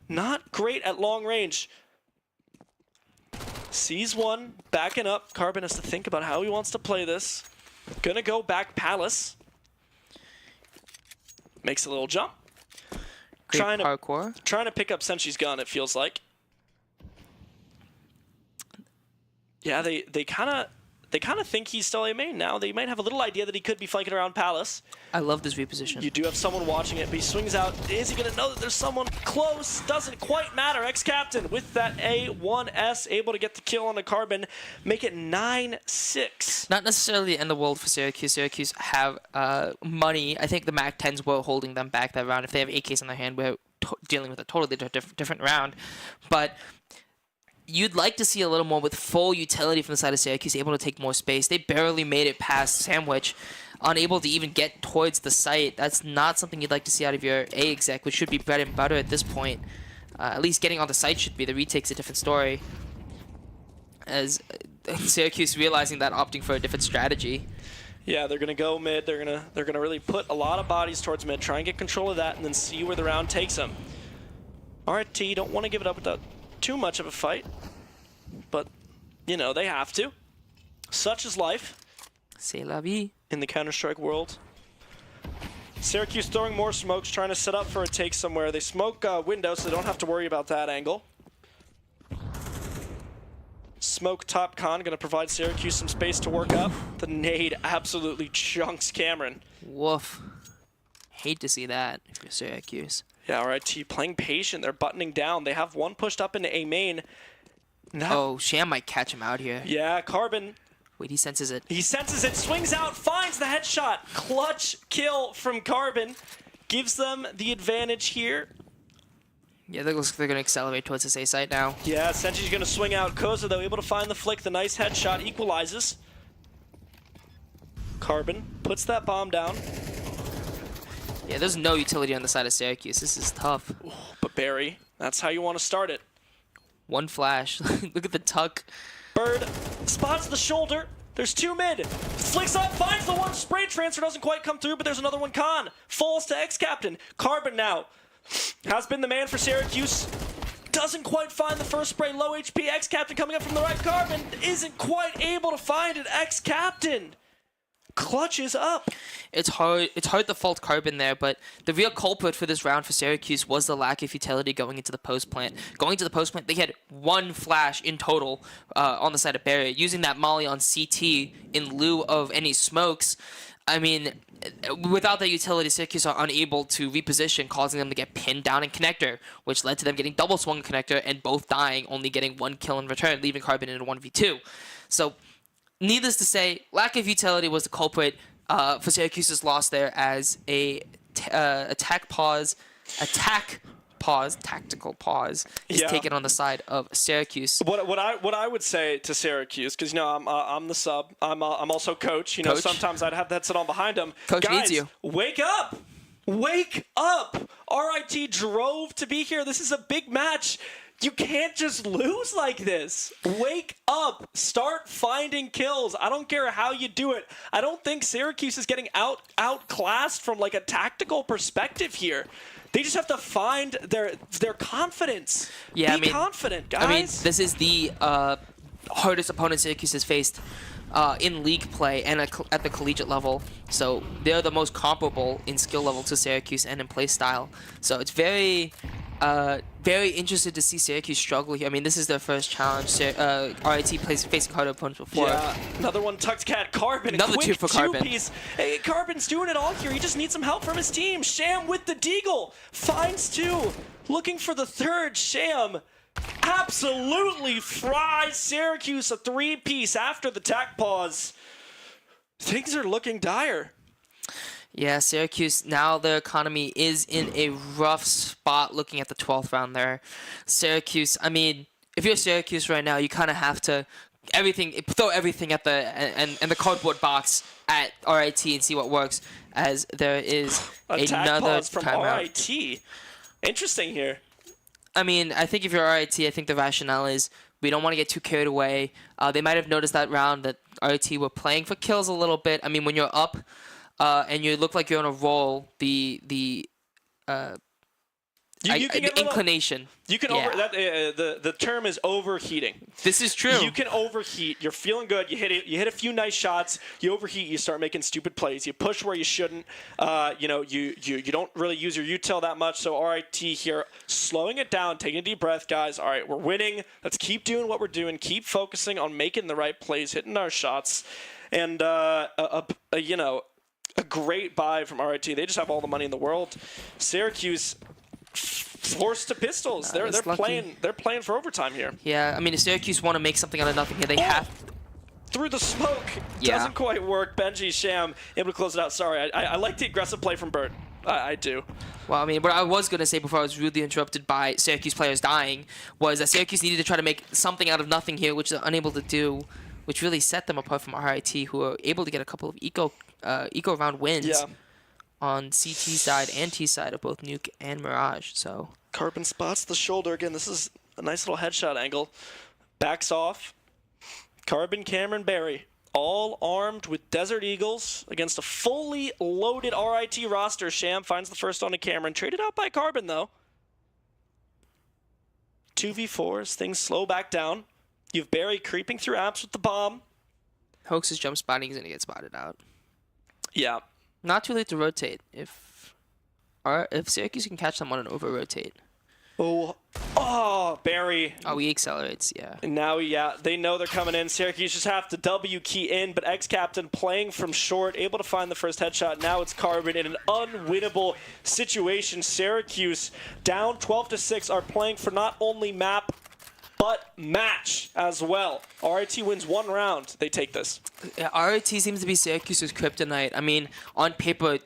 not great at long range. Sees one, backing up. Carbon has to think about how he wants to play this. Gonna go back Palace. Makes a little jump. Great Trying parkour. to pick up Senshi's gun, it feels like. Yeah, they kind of think he's still A main now. They might have a little idea that he could be flanking around Palace. I love this reposition. You do have someone watching it, but he swings out. Is he going to know that there's someone close? Doesn't quite matter. X-Captain with that A1S, able to get the kill on the Carbon, make it 9-6. Not necessarily the end of the world for Syracuse. Syracuse have money. I think the MAC-10s were holding them back that round. If they have AKs in their hand, we're dealing with a totally different round. But you'd like to see a little more with full utility from the side of Syracuse, able to take more space. They barely made it past Sandwich. unable to even get towards the site. That's not something you'd like to see out of your A exec, which should be bread and butter at this point. At least getting on the site should be. The retake's a different story. As Syracuse realizing that, opting for a different strategy. Yeah, they're gonna go mid. They're gonna really put a lot of bodies towards mid, try and get control of that, and then see where the round takes them. RT don't want to give it up without too much of a fight, but you know they have to. Such is life. C'est la vie. In the Counter-Strike world. Syracuse throwing more smokes, trying to set up for a take somewhere. They smoke window, so they don't have to worry about that angle. Smoke top con, going to provide Syracuse some space to work up. The nade absolutely chunks Cameron. Woof. Hate to see that for Syracuse. Yeah, RIT playing patient. They're buttoning down. They have one pushed up into A main. Now, Oh, Sham might catch him out here. yeah, Carbon. Wait, he senses it. He senses it, swings out, finds the headshot. Clutch kill from Carbon. Gives them the advantage here. Yeah, that looks like they're going to accelerate towards this A site now. Yeah, Senchi's gonna swing out. Koza, though, able to find the flick. The nice headshot equalizes. Carbon puts that bomb down. Yeah, there's no utility on the side of Syracuse. This is tough. But Barry, that's how you want to start it. One flash. Look at the tuck. Bird spots the shoulder. There's two mid. Flicks up, finds the one. Spray transfer doesn't quite come through, but there's another one con. Falls to X-Captain. Carbon now has been the man for Syracuse. Doesn't quite find the first spray. Low HP. X-Captain coming up from the right. Carbon isn't quite able to find it. X-Captain clutches up. It's hard to fault Carbon there, but the real culprit for this round for Syracuse was the lack of utility going into the post plant. Going to the post plant, they had one flash in total on the side of Barrier. Using that molly on CT in lieu of any smokes, I mean, without that utility, Syracuse are unable to reposition, causing them to get pinned down in connector, which led to them getting double swung in connector and both dying, only getting one kill in return, leaving Carbon in a 1v2. So, needless to say, lack of utility was the culprit for Syracuse's loss there, as a tactical pause is Yeah. taken on the side of Syracuse. What I would say to Syracuse, because you know I'm the sub, I'm also coach. You know, Coach? sometimes I'd have that sit on behind him. Coach Guys, needs you. Wake up! Wake up! RIT drove to be here. This is a big match. You can't just lose like this. Wake up. Start finding kills. I don't care how you do it. I don't think Syracuse is getting outclassed from like a tactical perspective here. They just have to find their confidence. Yeah, Be confident, guys. I mean, this is the hardest opponent Syracuse has faced in league play and at the collegiate level. So they're the most comparable in skill level to Syracuse and in play style. So it's very interested to see Syracuse struggle here. I mean, this is their first challenge. RIT plays facing harder opponents before. Yeah, another one tucked cat. Carbon, Another a quick two for Carbon. two-piece. Hey, Carbon's doing it all here. He just needs some help from his team. Sham with the deagle. Finds two. Looking for the third. Sham absolutely fries Syracuse a three-piece after the tack pause. Things are looking dire. Yeah, Syracuse, now their economy is in a rough spot looking at the 12th round there. Syracuse, I mean, if you're Syracuse right now, you kind of have to throw everything at the cardboard box at RIT and see what works, as there is A tack another pause from timeout. RIT. Interesting here. I mean, I think if you're RIT, I think the rationale is we don't want to get too carried away. They might have noticed that round that RIT were playing for kills a little bit. I mean, when you're up and you look like you're on a roll, the inclination. You can the term is overheating. This is true. You can overheat. You're feeling good. You hit a few nice shots. You overheat. You start making stupid plays. You push where you shouldn't. You don't really use your util that much. So RIT here, slowing it down, taking a deep breath, guys. All right, we're winning. Let's keep doing what we're doing. Keep focusing on making the right plays, hitting our shots, and a great buy from RIT. They just have all the money in the world. Syracuse forced to pistols. They're playing for overtime here. Yeah, I mean, if Syracuse want to make something out of nothing here, they have. Through the smoke. Yeah. Doesn't quite work. Benji, Sham able to close it out. Sorry, I like the aggressive play from Bert. I do. Well, I mean, what I was going to say before I was rudely interrupted by Syracuse players dying was that Syracuse needed to try to make something out of nothing here, which they're unable to do. which really set them apart from RIT, who were able to get a couple of eco round wins Yeah. on CT side and T side of both Nuke and Mirage. So Carbon spots the shoulder again. This is a nice little headshot angle. Backs off. Carbon, Cameron, Barry, all armed with Desert Eagles against a fully loaded RIT roster. Sham finds the first on to Cameron. Traded out by Carbon, though. 2v4 as things slow back down. You have Barry creeping through apps with the bomb. Hoax is jump spotting. He's going to get spotted out. Yeah. Not too late to rotate if Syracuse can catch them on an over rotate. Oh, Barry. Oh, he accelerates, yeah. And now, yeah, they know they're coming in. Syracuse just have to W key in, but X-Captain playing from short, able to find the first headshot. Now it's Carbon in an unwinnable situation. Syracuse down 12-6 are playing for not only map, but match as well. RIT wins one round. They take this. Yeah, RIT seems to be Syracuse's kryptonite. I mean, on paper,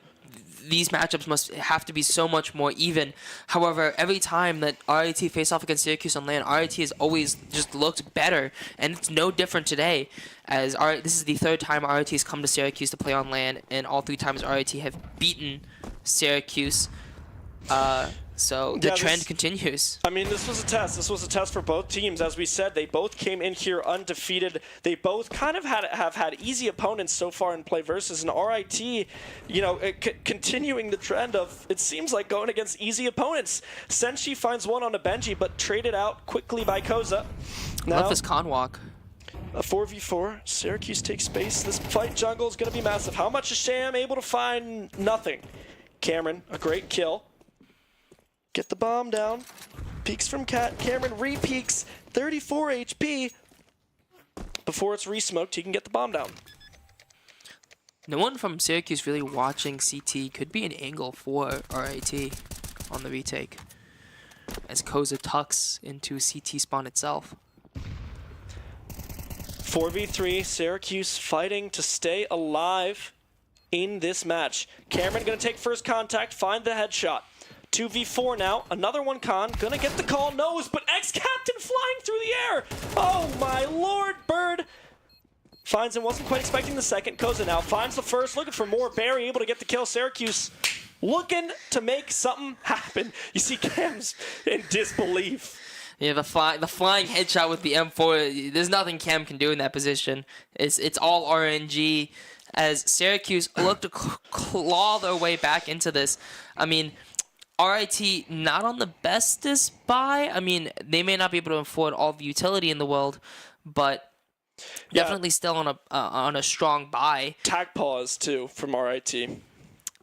these matchups must have to be so much more even. However, every time that RIT face off against Syracuse on LAN, RIT has always just looked better, and it's no different today. As this is the third time RIT has come to Syracuse to play on LAN, and all 3 times RIT have beaten Syracuse. So the trend continues. I mean, this was a test. This was a test for both teams. As we said, they both came in here undefeated. They both kind of have had easy opponents so far in PlayVS, and RIT, you know, continuing the trend of, it seems like, going against easy opponents. Senshi finds one on a Benji, but traded out quickly by Koza. Now, Love this con walk. a 4v4. Syracuse takes space. This fight jungle is going to be massive. How much is Sham able to find? Nothing. Cameron, a great kill. Get the bomb down. Peeks from Cat. Cameron re-peeks. 34 HP. Before it's re-smoked, he can get the bomb down. No one from Syracuse really watching CT. Could be an angle for RIT on the retake, as Koza tucks into CT spawn itself. 4v3. Syracuse fighting to stay alive in this match. Cameron going to take first contact. Find the headshot. 2v4 now. Another one con. Gonna get the call. Knows, but X-Captain flying through the air. Oh my lord, Bird. Finds him. Wasn't quite expecting the second. Koza now finds the first. Looking for more. Barry able to get the kill. Syracuse looking to make something happen. You see Cam's in disbelief. Yeah, the flying headshot with the M4. There's nothing Cam can do in that position. It's all RNG. As Syracuse look to claw their way back into this. I mean, RIT not on the bestest buy. I mean, they may not be able to afford all the utility in the world, but definitely still on a strong buy. Tag pause too from RIT.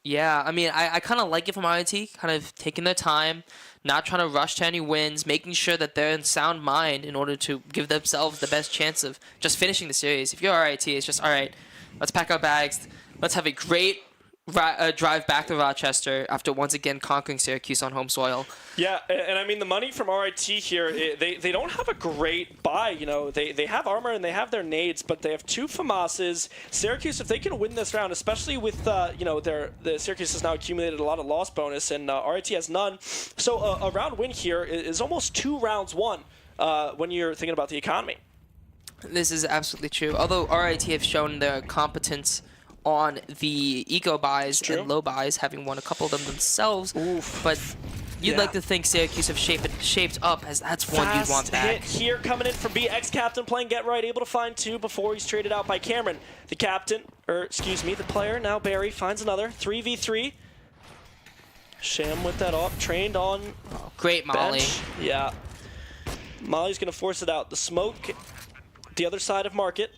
Yeah, I mean, I kind of like it from RIT, kind of taking their time, not trying to rush to any wins, making sure that they're in sound mind in order to give themselves the best chance of just finishing the series. If you're RIT, it's just, all right, let's pack our bags, let's have a great drive back to Rochester after once again conquering Syracuse on home soil. Yeah, and I mean, the money from RIT here, they don't have a great buy. You know, they have armor and they have their nades, but they have 2 FAMASes. Syracuse, if they can win this round, especially with, you know, the Syracuse has now accumulated a lot of loss bonus, and RIT has none. So a round win here is almost 2 rounds won when you're thinking about the economy. This is absolutely true. Although RIT have shown their competence on the eco buys and low buys, having won a couple of them themselves. Oof. But you'd like to think Syracuse have shaped up, as that's one you'd want back. Hit here coming in from B. X-Captain playing Get Right, able to find 2 before he's traded out by Cameron. The captain, or excuse me, the player, now Barry, finds another. 3v3. Sham with that off, trained on Great Molly. bench. Yeah. Molly's going to force it out. The smoke, the other side of Market.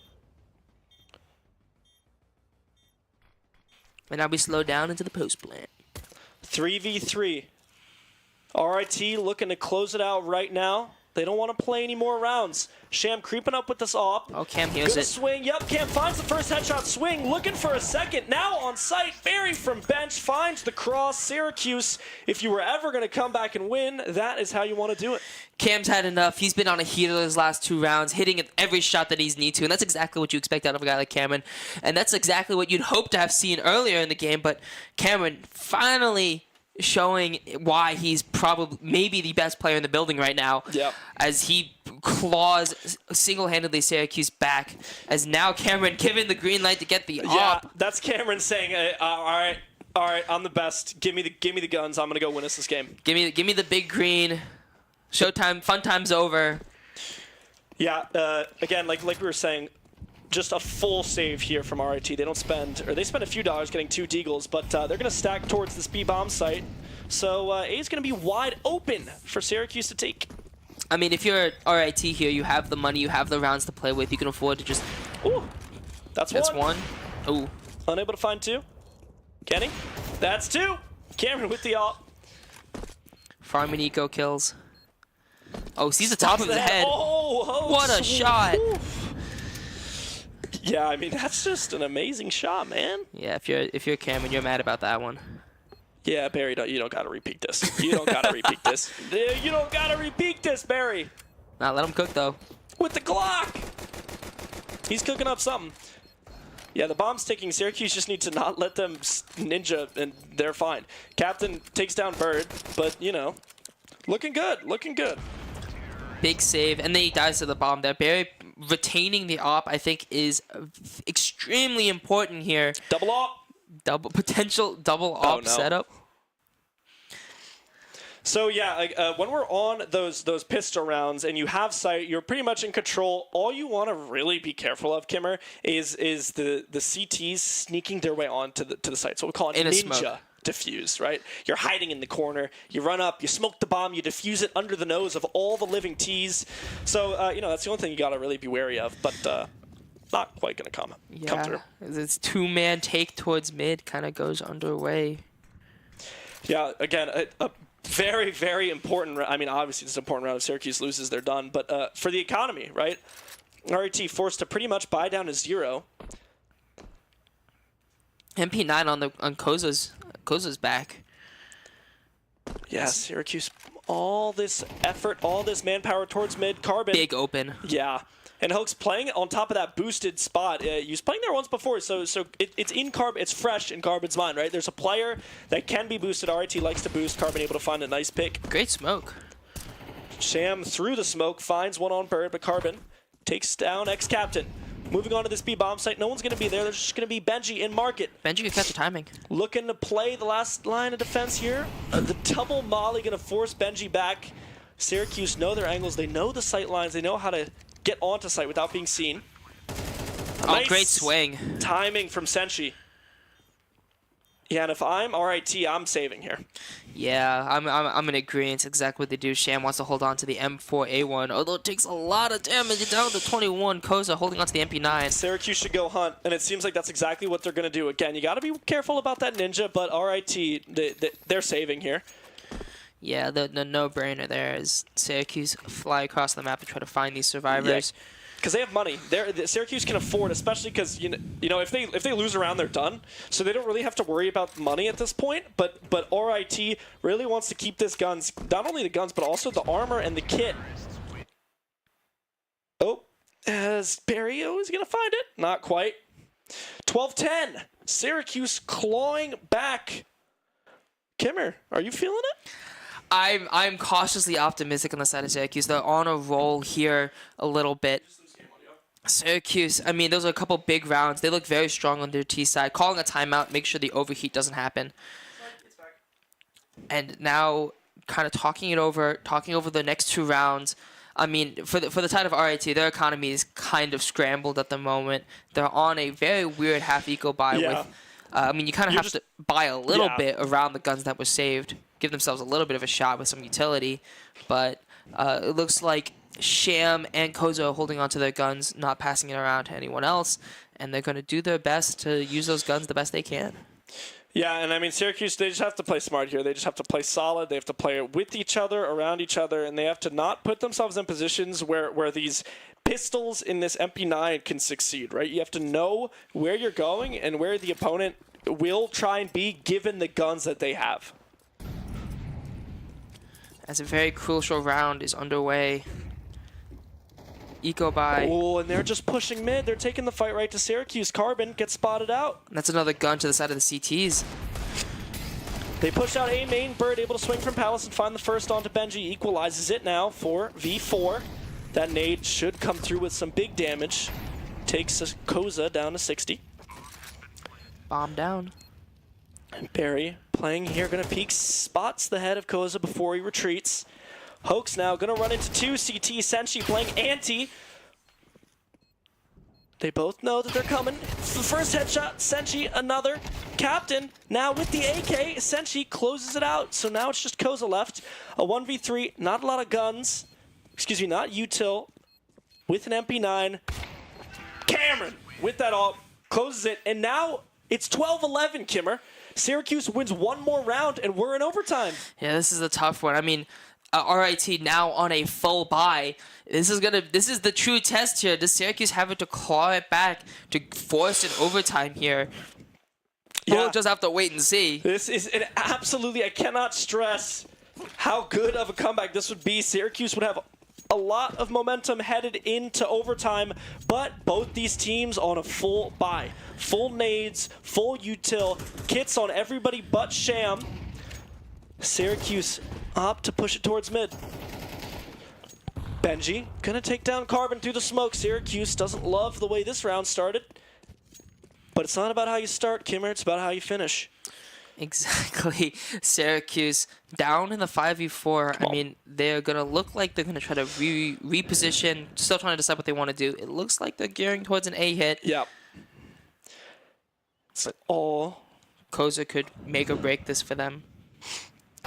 And now we slow down into the post plant. 3v3. RIT looking to close it out right now. They don't want to play any more rounds. Sham creeping up with this op. Oh, Cam hears Gonna it. swing. Yep, Cam finds the first headshot. Swing, looking for a second. Now on site, Barry from bench finds the cross. Syracuse, if you were ever going to come back and win, that is how you want to do it. Cam's had enough. He's been on a heater his last 2 rounds, hitting every shot that he's need to, and that's exactly what you expect out of a guy like Cameron. And that's exactly what you'd hope to have seen earlier in the game, but Cameron finally showing why he's probably maybe the best player in the building right now. Yep. As he claws single-handedly Syracuse back. As now Cameron given the green light to get the Yeah, op. that's Cameron saying, all right, I'm the best. Give me the guns. I'm gonna go win us this game. Give me the big green. Showtime, fun time's over. Yeah. Again, like we were saying, just a full save here from RIT. They spend a few dollars getting 2 deagles, but they're gonna stack towards this B bomb site. So A is gonna be wide open for Syracuse to take. I mean, if you're RIT here, you have the money, you have the rounds to play with. You can afford to just. Ooh, that's one. Ooh. Unable to find 2. Kenny, that's 2. Cameron with the ult. Farming eco kills. Oh, sees the top of his head. Oh, What a shot. Oof. Yeah, I mean, that's just an amazing shot, man. Yeah, if you're Cameron, you're mad about that one. Yeah, Barry, you don't gotta repeat this. You don't gotta repeat this. You don't gotta repeat this, Barry. Nah, let him cook though. With the Glock. He's cooking up something. Yeah, the bomb's ticking. Syracuse just needs to not let them ninja, and they're fine. Captain takes down Bird, but, you know, looking good, looking good. Big save, and then he dies to the bomb there. Barry retaining the op, I think, is extremely important here. Double op. Potential double op setup. So yeah, when we're on those pistol rounds and you have sight, you're pretty much in control. All you want to really be careful of, Kimmer, is the CTs sneaking their way onto the site. So we call it ninja defuse, right? You're hiding in the corner. You run up, you smoke the bomb, you defuse it under the nose of all the living Ts. So you know, that's the only thing you gotta really be wary of. But not quite gonna come through. This 2-man take towards mid kind of goes underway. Yeah, again, a very, very important. I mean, obviously, it's an important round. If Syracuse loses, they're done. But for the economy, right? RIT forced to pretty much buy down to 0. MP9 on Koza's back. Yeah, Syracuse. All this effort, all this manpower towards mid. Carbon. Big open. Yeah. And Hoke's playing on top of that boosted spot. He was playing there once before, so it's in Carbon. It's fresh in Carbon's mind, right? There's a player that can be boosted. RIT likes to boost. Carbon able to find a nice pick. Great smoke. Sham through the smoke, finds one on Bird, but Carbon takes down ex-captain. Moving on to this B bomb site. No one's going to be there. There's just going to be Benji in market. Benji can catch the timing. Looking to play the last line of defense here. The double molly going to force Benji back. Syracuse know their angles. They know the sight lines. They know how to get onto site without being seen. Nice great swing. Timing from Senshi. Yeah, and if I'm RIT, I'm saving here. Yeah, I'm in agreement. It's exactly what they do. Sham wants to hold on to the M4A1, although it takes a lot of damage. It's down to 21. Koza holding on to the MP9. Syracuse should go hunt, and it seems like that's exactly what they're going to do. Again, you got to be careful about that ninja, but RIT, they're saving here. Yeah, the no-brainer there is Syracuse fly across the map to try to find these survivors. Because they have money. Syracuse can afford, especially because you know if they lose a round, they're done. So they don't really have to worry about money at this point. But RIT really wants to keep this guns, not only the guns, but also the armor and the kit. Oh, as Barrio is gonna find it, not quite. 12-10. Syracuse clawing back. Kimmer, are you feeling it? I'm cautiously optimistic on the side of Syracuse. They're on a roll here a little bit. Syracuse, I mean, those are a couple big rounds. They look very strong on their T side. Calling a timeout, make sure the overheat doesn't happen. And now, kind of talking over the next 2 rounds. I mean, for the side of RIT, their economy is kind of scrambled at the moment. They're on a very weird half eco buy with. I mean, you kind of have to buy a little bit around the guns that were saved. Give themselves a little bit of a shot with some utility, but it looks like Sham and Kozo holding onto their guns, not passing it around to anyone else, and they're going to do their best to use those guns the best they can. Yeah, and I mean, Syracuse, they just have to play smart here. They just have to play solid. They have to play with each other, around each other, and they have to not put themselves in positions where these pistols in this MP9 can succeed, right? You have to know where you're going and where the opponent will try and be given the guns that they have. As a very crucial round is underway. Eco buy. Oh, and they're just pushing mid. They're taking the fight right to Syracuse. Carbon gets spotted out. That's another gun to the side of the CTs. They push out A main. Bird able to swing from Palace and find the first onto Benji. Equalizes it now for V4. That nade should come through with some big damage. Takes Koza down to 60. Bomb down. And Barry playing here, gonna peek, spots the head of Koza before he retreats. Hoax now gonna run into 2. CT Senshi playing anti. They both know that they're coming. The first headshot, Senshi, another. Captain, now with the AK, Senshi closes it out. So now it's just Koza left. A 1v3, not a lot of guns. Excuse me, not util. With an MP9. Cameron, with that all, closes it. And now it's 12-11, Kimmer. Syracuse wins one more round, and we're in overtime. Yeah, this is a tough one. I mean, RIT now on a full buy. This is the true test here. Does Syracuse have it to claw it back to force an overtime here? Yeah. We'll just have to wait and see. This is an absolutely, I cannot stress how good of a comeback this would be. Syracuse would have a lot of momentum headed into overtime, but both these teams on a full buy. Full nades, full util, kits on everybody but Sham. Syracuse opt to push it towards mid. Benji gonna take down Carbon through the smoke. Syracuse doesn't love the way this round started, but it's not about how you start, Kimmer, it's about how you finish. Exactly. Syracuse down in the 5v4. I mean, they're going to look like they're going to try to reposition. Still trying to decide what they want to do. It looks like they're gearing towards an A hit. Yeah. But all Koza could make or break this for them.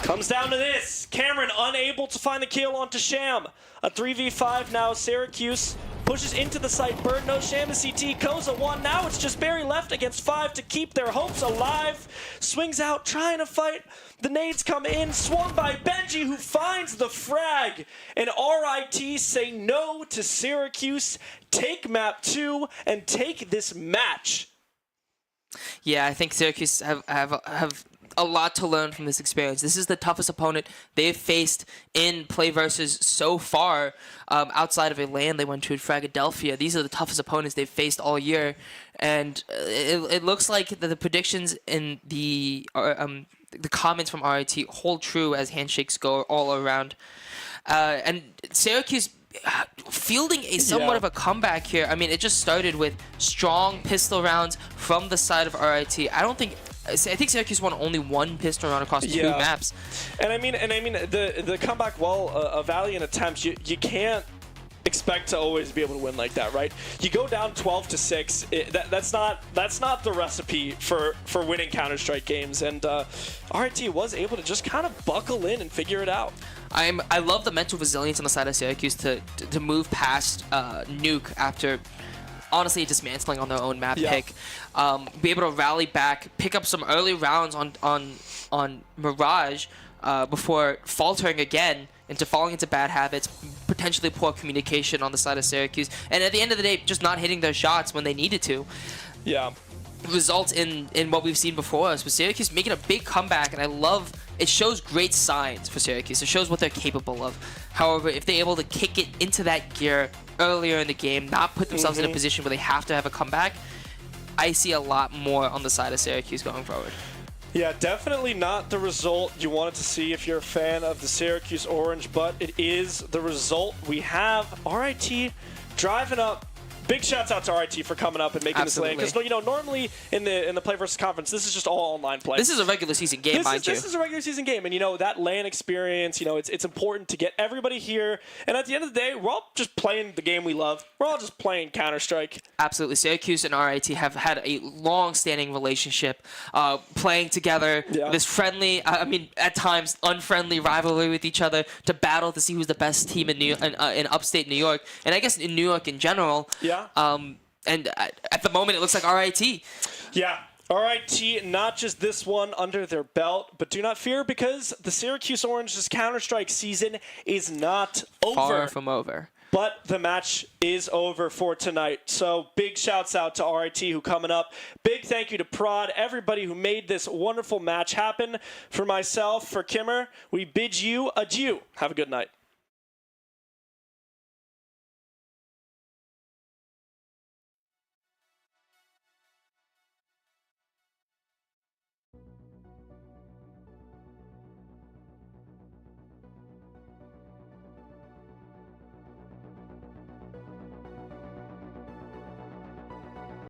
comes down to this. Cameron unable to find the kill onto Sham. A 3v5 now. Syracuse pushes into the site. Bird no Sham is CT. Koza 1. Now it's just Barry left against 5 to keep their hopes alive. Swings out, trying to fight. The nades come in. Swung by Benji, who finds the frag. And RIT say no to Syracuse. Take map 2 and take this match. Yeah, I think Syracuse have a lot to learn from this experience. This is the toughest opponent they've faced in PlayVS so far. Outside of a LAN they went to in Philadelphia, these are the toughest opponents they've faced all year. And it looks like the predictions in the comments from RIT hold true as handshakes go all around. And Syracuse fielding a somewhat of a comeback here. I mean, it just started with strong pistol rounds from the side of RIT. I think Syracuse won only one pistol round across 2 maps. And I mean the comeback, while a valiant attempt, you can't expect to always be able to win like that, right? You go down 12-6. That's not the recipe for winning Counter-Strike games. And RIT was able to just kind of buckle in and figure it out. I love the mental resilience on the side of Syracuse to move past Nuke after honestly dismantling on their own map pick. Be able to rally back, pick up some early rounds on Mirage before faltering again into falling into bad habits, potentially poor communication on the side of Syracuse, and at the end of the day, just not hitting their shots when they needed to. Yeah. Results in what we've seen before us, with Syracuse making a big comeback, and I love it. Shows great signs for Syracuse. It shows what they're capable of. However, if they're able to kick it into that gear earlier in the game, not put themselves in a position where they have to have a comeback, I see a lot more on the side of Syracuse going forward. Yeah, definitely not the result you wanted to see if you're a fan of the Syracuse Orange, but it is the result. We have RIT driving up. Big shouts out to RIT for coming up and making this lane. Because normally in the PlayVS conference, this is just all online play. This is a regular season game, mind you. This is a regular season game, and that LAN experience, it's important to get everybody here. And at the end of the day, we're all just playing the game we love. We're all just playing Counter-Strike. Absolutely. Syracuse and RIT have had a long-standing relationship, playing together. Yeah. This friendly, at times unfriendly rivalry with each other to battle to see who's the best team in upstate New York, and I guess in New York in general. Yeah. And at the moment, it looks like RIT. Yeah. RIT, not just this one under their belt, but do not fear, because the Syracuse Orange's Counter-Strike season is not over. Far from over. But the match is over for tonight. So big shouts out to RIT who coming up. Big thank you to Prod, everybody who made this wonderful match happen. For myself, for Kimmer, we bid you adieu. Have a good night.